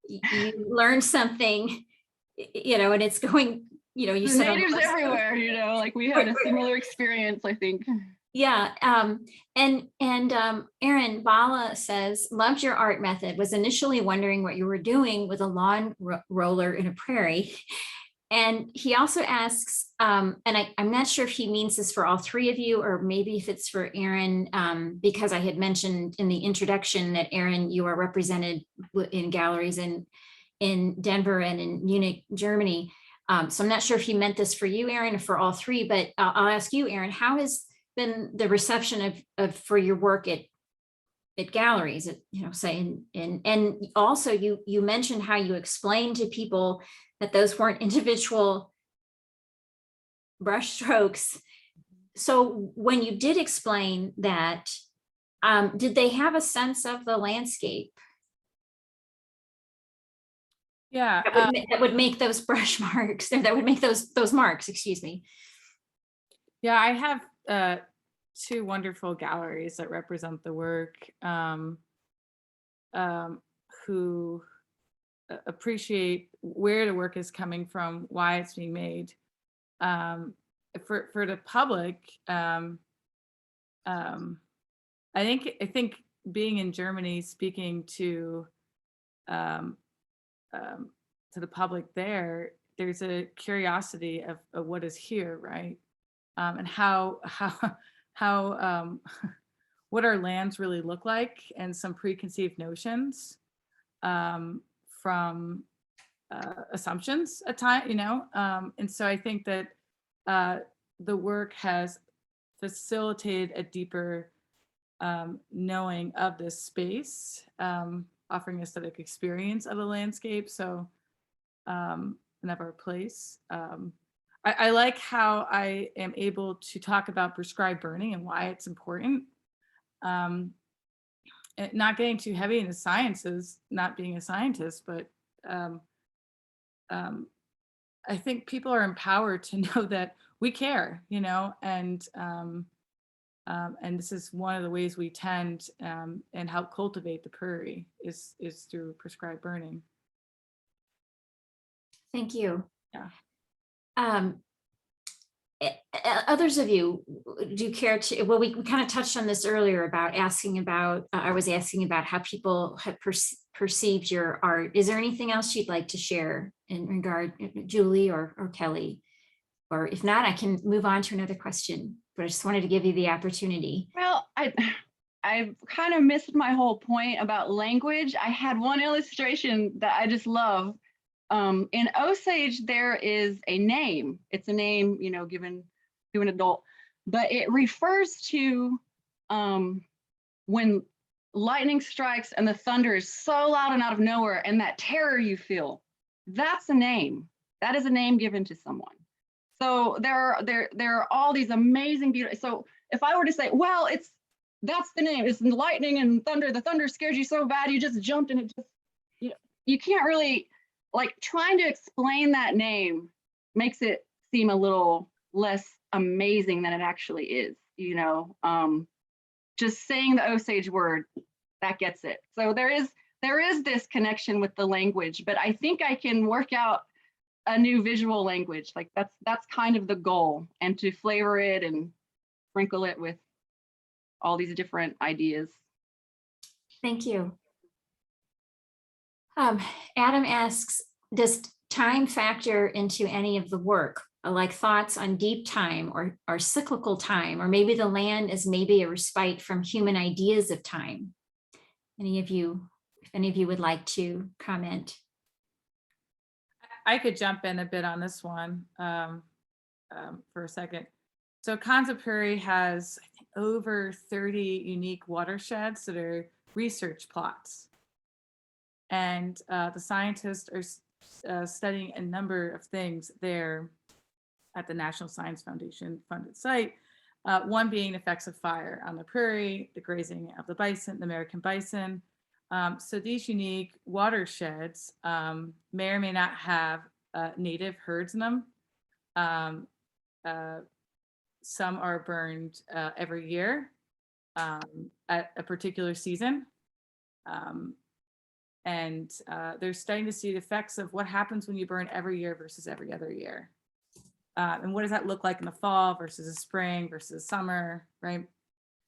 you learn something, and it's going, you said natives everywhere, we had a similar experience, I think. Yeah. Erin Bala says, loved your art method, was initially wondering what you were doing with a lawn roller in a prairie. And he also asks, and I'm not sure if he means this for all 3 of you, or maybe if it's for Erin, because I had mentioned in the introduction that Erin, you are represented in galleries in Denver and in Munich, Germany. So I'm not sure if he meant this for you, Erin, or for all three, but I'll ask you, Erin, how has been the reception of for your work at galleries, at, say, and also you mentioned how you explained to people that those weren't individual brush strokes. So when you did explain that, did they have a sense of the landscape Yeah. that would make those brush marks, that would make those marks, excuse me? Yeah, I have two wonderful galleries that represent the work, who appreciate where the work is coming from, why it's being made. For the public, I think being in Germany, speaking to the public there, there's a curiosity of what is here, right? And how what our lands really look like, and some preconceived notions from assumptions at time, and so I think that the work has facilitated a deeper knowing of this space, offering aesthetic experience of the landscape, so and of our place. I like how I am able to talk about prescribed burning and why it's important. Not getting too heavy into sciences, not being a scientist, but I think people are empowered to know that we care, and this is one of the ways we tend and help cultivate the prairie is through prescribed burning. Thank you. Yeah. Others of you, do you care to, well, we kind of touched on this earlier about I was asking about how people have perceived your art. Is there anything else you'd like to share in regard, Julie or Kelly? Or if not, I can move on to another question, but I just wanted to give you the opportunity. Well, I kind of missed my whole point about language. I had one illustration that I just love. In Osage, there is a name. It's a name, given to an adult, but it refers to when lightning strikes and the thunder is so loud and out of nowhere, and that terror you feel. That's a name. That is a name given to someone. So there are all these amazing, beautiful. So if I were to say, well, that's the name. It's lightning and thunder. The thunder scares you so bad you just jumped, and it just, you can't really. Like, trying to explain that name makes it seem a little less amazing than it actually is, just saying the Osage word, that gets it. So there is this connection with the language, but I think I can work out a new visual language. Like that's kind of the goal, and to flavor it and sprinkle it with all these different ideas. Thank you. Adam asks, does time factor into any of the work? Like thoughts on deep time or cyclical time, or maybe the land is maybe a respite from human ideas of time? If any of you would like to comment. I could jump in a bit on this one for a second. So Konza Prairie has, I think, over 30 unique watersheds that are research plots. And the scientists are studying a number of things there at the National Science Foundation funded site. One being effects of fire on the prairie, the grazing of the bison, the American bison. So these unique watersheds may or may not have native herds in them. Some are burned every year at a particular season. And they're starting to see the effects of what happens when you burn every year versus every other year. And what does that look like in the fall versus the spring versus summer, right?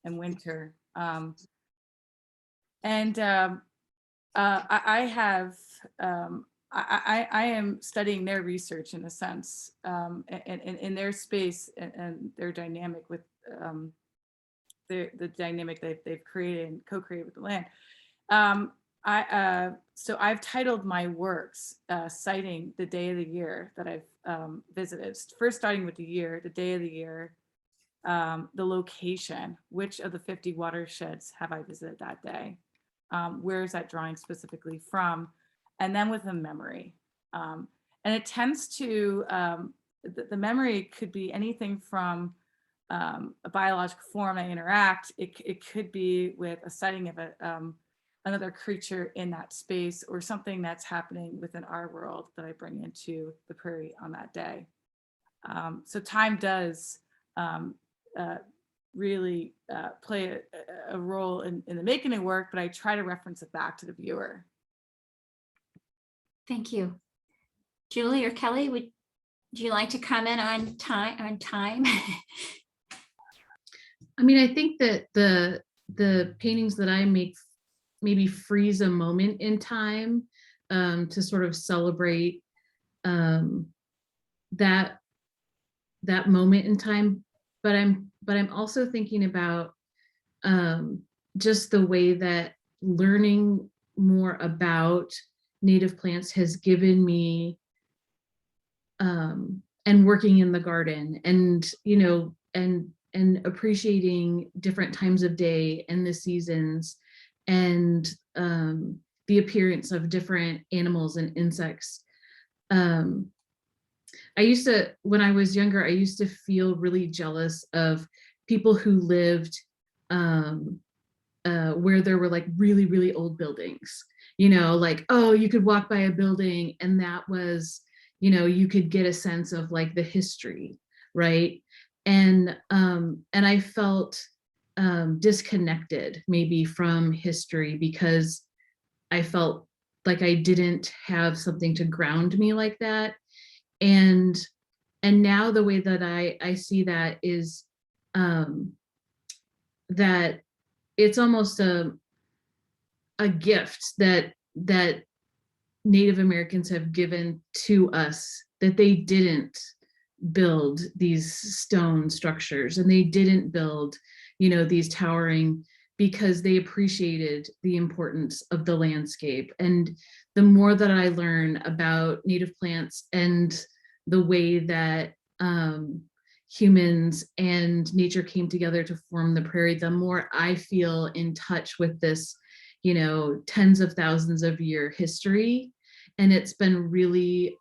And winter. I am studying their research in a sense, and in their space and their dynamic with the dynamic they've created and co-created with the land. So I've titled my works citing the day of the year that I've visited. First starting with the year, the day of the year, the location, which of the 50 watersheds have I visited that day? Where is that drawing specifically from? And then with a memory. And it tends to, the memory could be anything from a biological form I interact. It could be with a sighting of another creature in that space, or something that's happening within our world that I bring into the prairie on that day. So time does really play a role in the making of work, but I try to reference it back to the viewer. Thank you. Julie or Kelly, would you like to comment on time? I mean, I think that the paintings that I make maybe freeze a moment in time to sort of celebrate that moment in time. But I'm also thinking about just the way that learning more about native plants has given me and working in the garden, and and appreciating different times of day and the seasons, and the appearance of different animals and insects. I used to, when I was younger, I used to feel really jealous of people who lived where there were like really, really old buildings, like, oh, you could walk by a building and that was, you could get a sense of like the history, right? And I felt disconnected maybe from history because I felt like I didn't have something to ground me like that. And now the way that I see that is that it's almost a gift that Native Americans have given to us, that they didn't build these stone structures and they didn't build, these towering, because they appreciated the importance of the landscape. And the more that I learn about native plants and the way that humans and nature came together to form the prairie, the more I feel in touch with this, tens of thousands of year history. And it's been really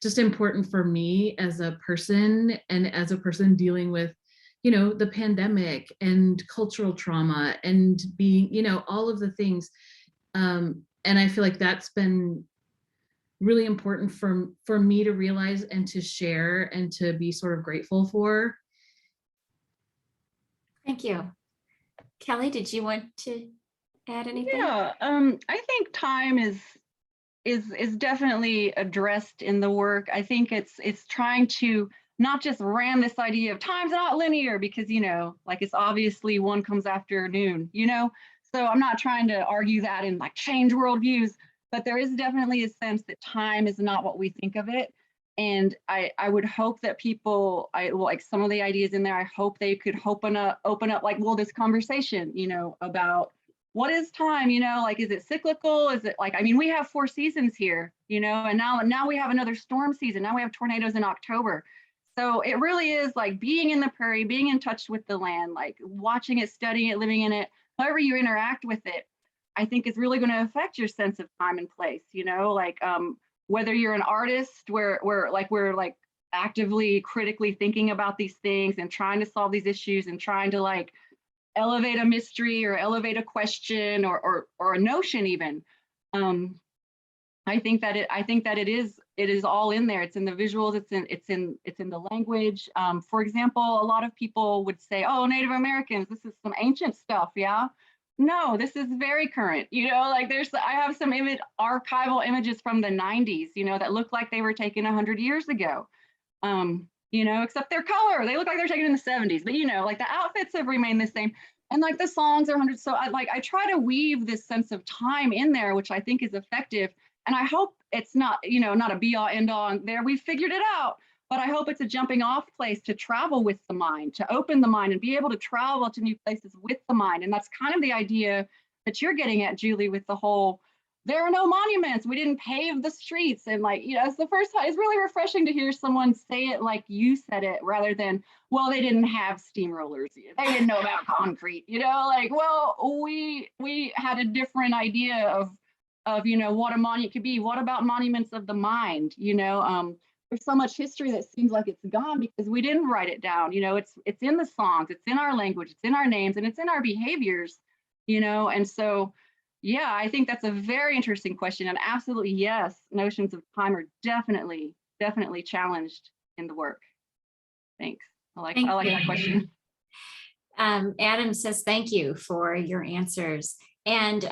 just important for me as a person, and as a person dealing with, the pandemic and cultural trauma and being, all of the things. And I feel like that's been really important for me to realize and to share and to be sort of grateful for. Thank you. Kelly, did you want to add anything? Yeah, I think time is definitely addressed in the work. I think it's trying to not just ram this idea of time's not linear, because like it's obviously one comes after noon, so I'm not trying to argue that and like change worldviews, but there is definitely a sense that time is not what we think of it. And I would hope that people, like some of the ideas in there, I hope they could open up like, well, this conversation, about what is time, like, is it cyclical? Is it like, I mean, we have 4 seasons here, and now we have another storm season. Now we have tornadoes in October. So it really is like being in the prairie, being in touch with the land, like watching it, studying it, living in it, however you interact with it, I think is really going to affect your sense of time and place, like whether you're an artist where we're like actively critically thinking about these things and trying to solve these issues and trying to like elevate a mystery or elevate a question or a notion even. I think that it is all in there. It's in the visuals, it's in the language. For example, a lot of people would say, oh, Native Americans, this is some ancient stuff, yeah? No, this is very current, like I have some archival images from the 90s, that look like they were taken 100 years ago. Except their color, they look like they're taken in the 70s, but like the outfits have remained the same. And like the songs are 100. So I try to weave this sense of time in there, which I think is effective. And I hope it's not, not a be all end all there. We figured it out, but I hope it's a jumping off place to travel with the mind, to open the mind and be able to travel to new places with the mind. And that's kind of the idea that you're getting at, Julie, with the whole, there are no monuments, we didn't pave the streets. And like, it's the first time, it's really refreshing to hear someone say it like you said it, rather than, well, they didn't have steamrollers, they didn't know about concrete, like, well, we had a different idea of what a monument could be. What about monuments of the mind? There's so much history that seems like it's gone because we didn't write it down. It's in the songs, it's in our language, it's in our names, and it's in our behaviors. And so, yeah, I think that's a very interesting question. And absolutely, yes, notions of time are definitely challenged in the work. Thanks. I like that question. Adam says thank you for your answers. And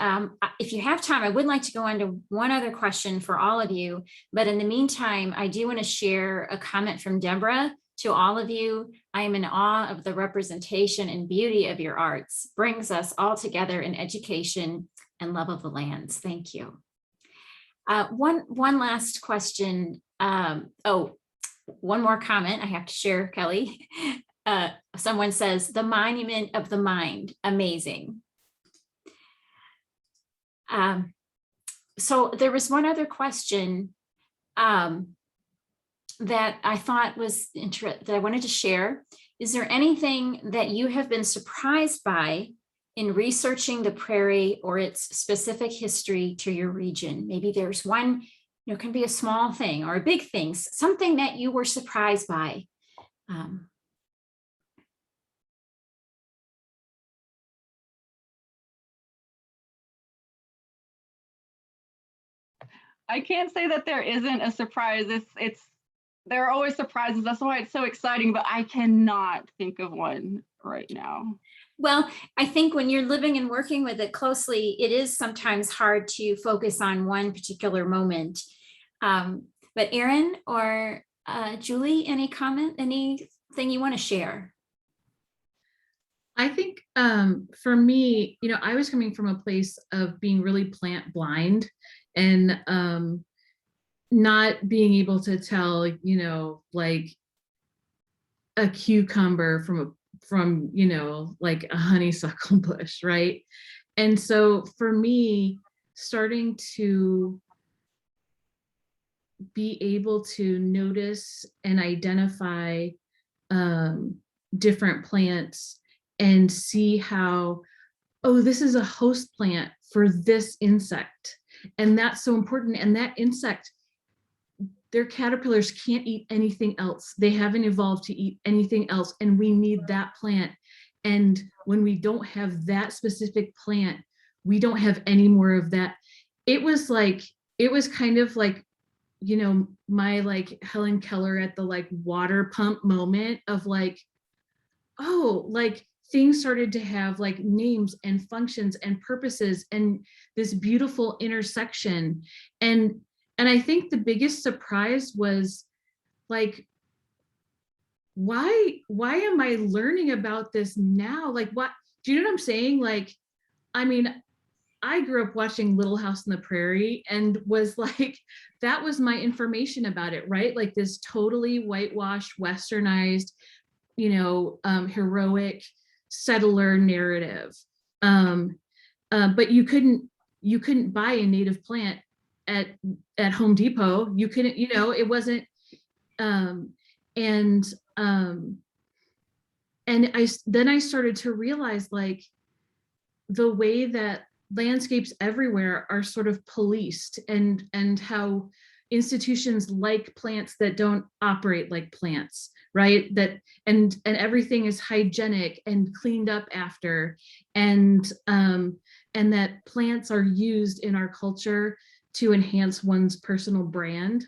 if you have time, I would like to go on to one other question for all of you. But in the meantime, I do want to share a comment from Deborah to all of you. I am in awe of the representation and beauty of your arts. Brings us all together in education and love of the lands. Thank you. One last question. One more comment I have to share, Kelly. Someone says, the monument of the mind, amazing. So there was one other question that I thought was that I wanted to share. Is there anything that you have been surprised by in researching the prairie or its specific history to your region? Maybe there's one, it can be a small thing or a big thing, something that you were surprised by. I can't say that there isn't a surprise. There are always surprises. That's why it's so exciting, but I cannot think of one right now. Well, I think when you're living and working with it closely, it is sometimes hard to focus on one particular moment. But Erin or Julie, any comment, anything you want to share? I think for me, I was coming from a place of being really plant blind and not being able to tell, like a cucumber from like a honeysuckle bush, right? And so for me, starting to be able to notice and identify different plants and see how, oh, this is a host plant for this insect. And that's so important. And that insect, their caterpillars can't eat anything else. They haven't evolved to eat anything else. And we need that plant. And when we don't have that specific plant, we don't have any more of that. It was kind of like, my like Helen Keller at the like water pump moment of like, oh, like things started to have like names and functions and purposes and this beautiful intersection. And I think the biggest surprise was like, why am I learning about this now? Like, what, do you know what I'm saying? Like, I mean, I grew up watching Little House on the Prairie and was like, that was my information about it, right? Like this totally whitewashed, westernized, heroic settler narrative. But you couldn't buy a native plant at Home Depot. You couldn't, it wasn't, and I started to realize like the way that landscapes everywhere are sort of policed and how institutions like plants that don't operate like plants, right? That and everything is hygienic and cleaned up after, and that plants are used in our culture to enhance one's personal brand.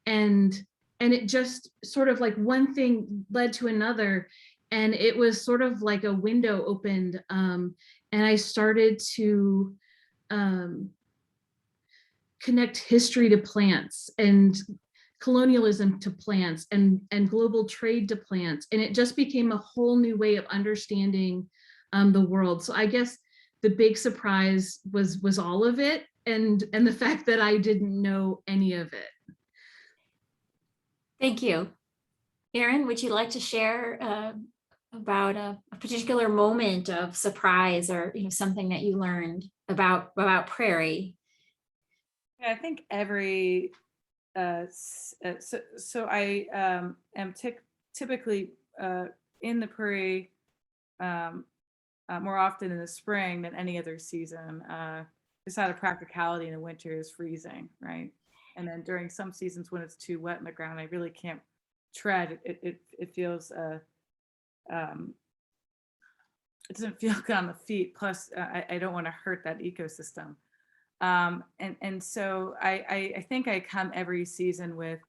And it just sort of like one thing led to another, and it was sort of like a window opened, and I started to connect history to plants and colonialism to plants and global trade to plants. And it just became a whole new way of understanding the world. So I guess the big surprise was all of it, and the fact that I didn't know any of it. Thank you. Erin, would you like to share about a particular moment of surprise or, something that you learned about prairie. Yeah, I think every so I am typically in the prairie um, more often in the spring than any other season. Just out of practicality, in the winter is freezing, right? And then during some seasons when it's too wet in the ground, I really can't tread. It feels it doesn't feel good on the feet. Plus, I don't want to hurt that ecosystem. And so I think I come every season with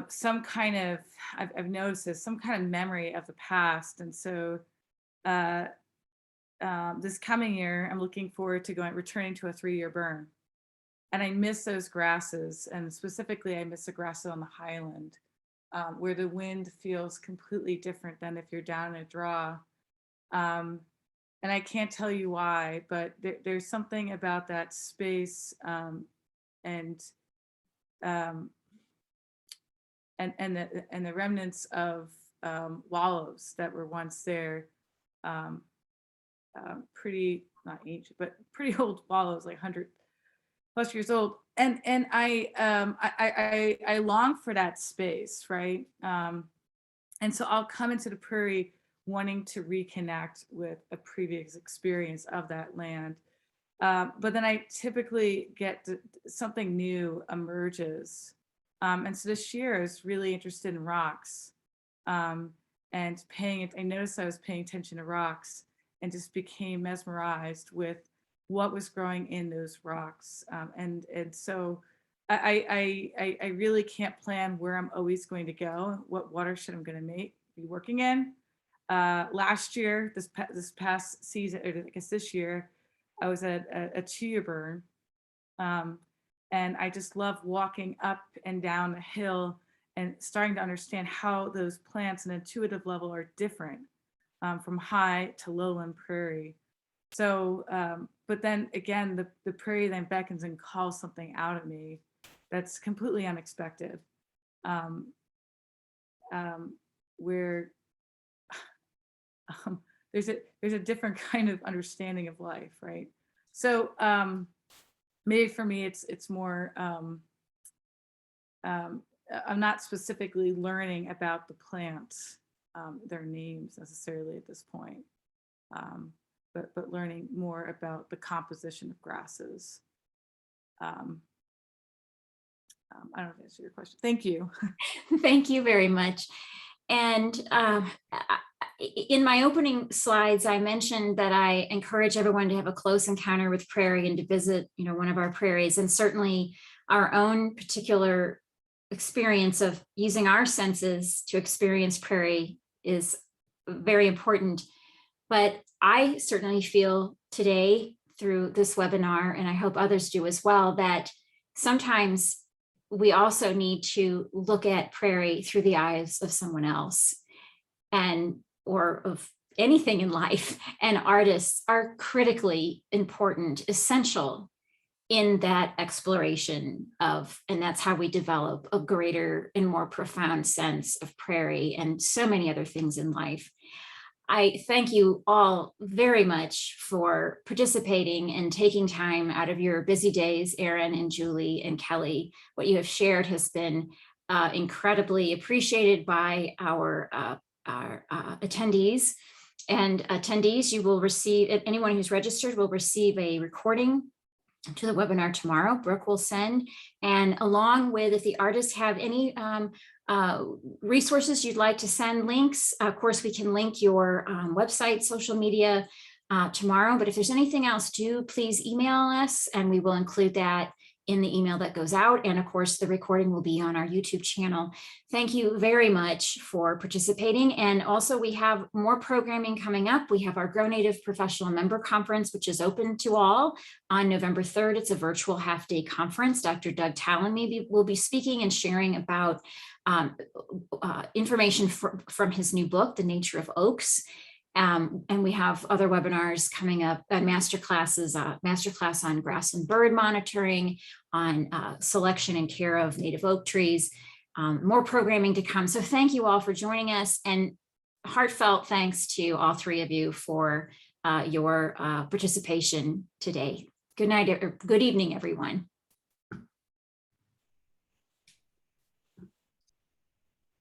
some kind of, I've noticed this, some kind of memory of the past. And so uh, this coming year, I'm looking forward to returning to a 3-year burn. And I miss those grasses. And specifically, I miss the grasses on the highland, where the wind feels completely different than if you're down in a draw. And I can't tell you why, but there's something about that space and um, the remnants of wallows that were once there, pretty not ancient, but pretty old wallows, like 100+ years old. And I long for that space, right? And so I'll come into the prairie wanting to reconnect with a previous experience of that land. But then I typically get something new emerges. And so this year I was really interested in rocks and I noticed I was paying attention to rocks and just became mesmerized with what was growing in those rocks. And so I really can't plan where I'm always going to go, what watershed I'm going to be working in. Last year, this past season, or I guess this year, I was at a 2-year burn. And I just love walking up and down the hill and starting to understand how those plants on an intuitive level are different from high to lowland prairie. So, but then again, the prairie then beckons and calls something out of me that's completely unexpected. Where there's a different kind of understanding of life, right? So maybe for me, it's more I'm not specifically learning about the plants, their names necessarily at this point, but learning more about the composition of grasses. I don't know if that answers your question. Thank you. Thank you very much. And in my opening slides, I mentioned that I encourage everyone to have a close encounter with prairie and to visit, one of our prairies, and certainly our own particular experience of using our senses to experience prairie is very important. But I certainly feel today through this webinar, and I hope others do as well, that sometimes we also need to look at prairie through the eyes of someone else or of anything in life. And artists are critically important, essential in that exploration of, and that's how we develop a greater and more profound sense of prairie and so many other things in life. I thank you all very much for participating and taking time out of your busy days, Erin and Julie and Keli. What you have shared has been incredibly appreciated by our attendees. And attendees, you will receive, anyone who's registered will receive a recording to the webinar tomorrow. Brooke will send, and along with, if the artists have any resources you'd like to send, links, of course we can link your website, social media tomorrow, but if there's anything else, do please email us and we will include that in the email that goes out. And of course, the recording will be on our YouTube channel. Thank you very much for participating. And also we have more programming coming up. We have our Grow Native Professional Member Conference, which is open to all on November 3rd. It's a virtual half-day conference. Dr. Doug Talon will be speaking and sharing about information from his new book, The Nature of Oaks. And we have other webinars coming up, masterclass on grass and bird monitoring, on selection and care of native oak trees, more programming to come. So thank you all for joining us. And heartfelt thanks to all three of you for your participation today. Good night, good evening, everyone.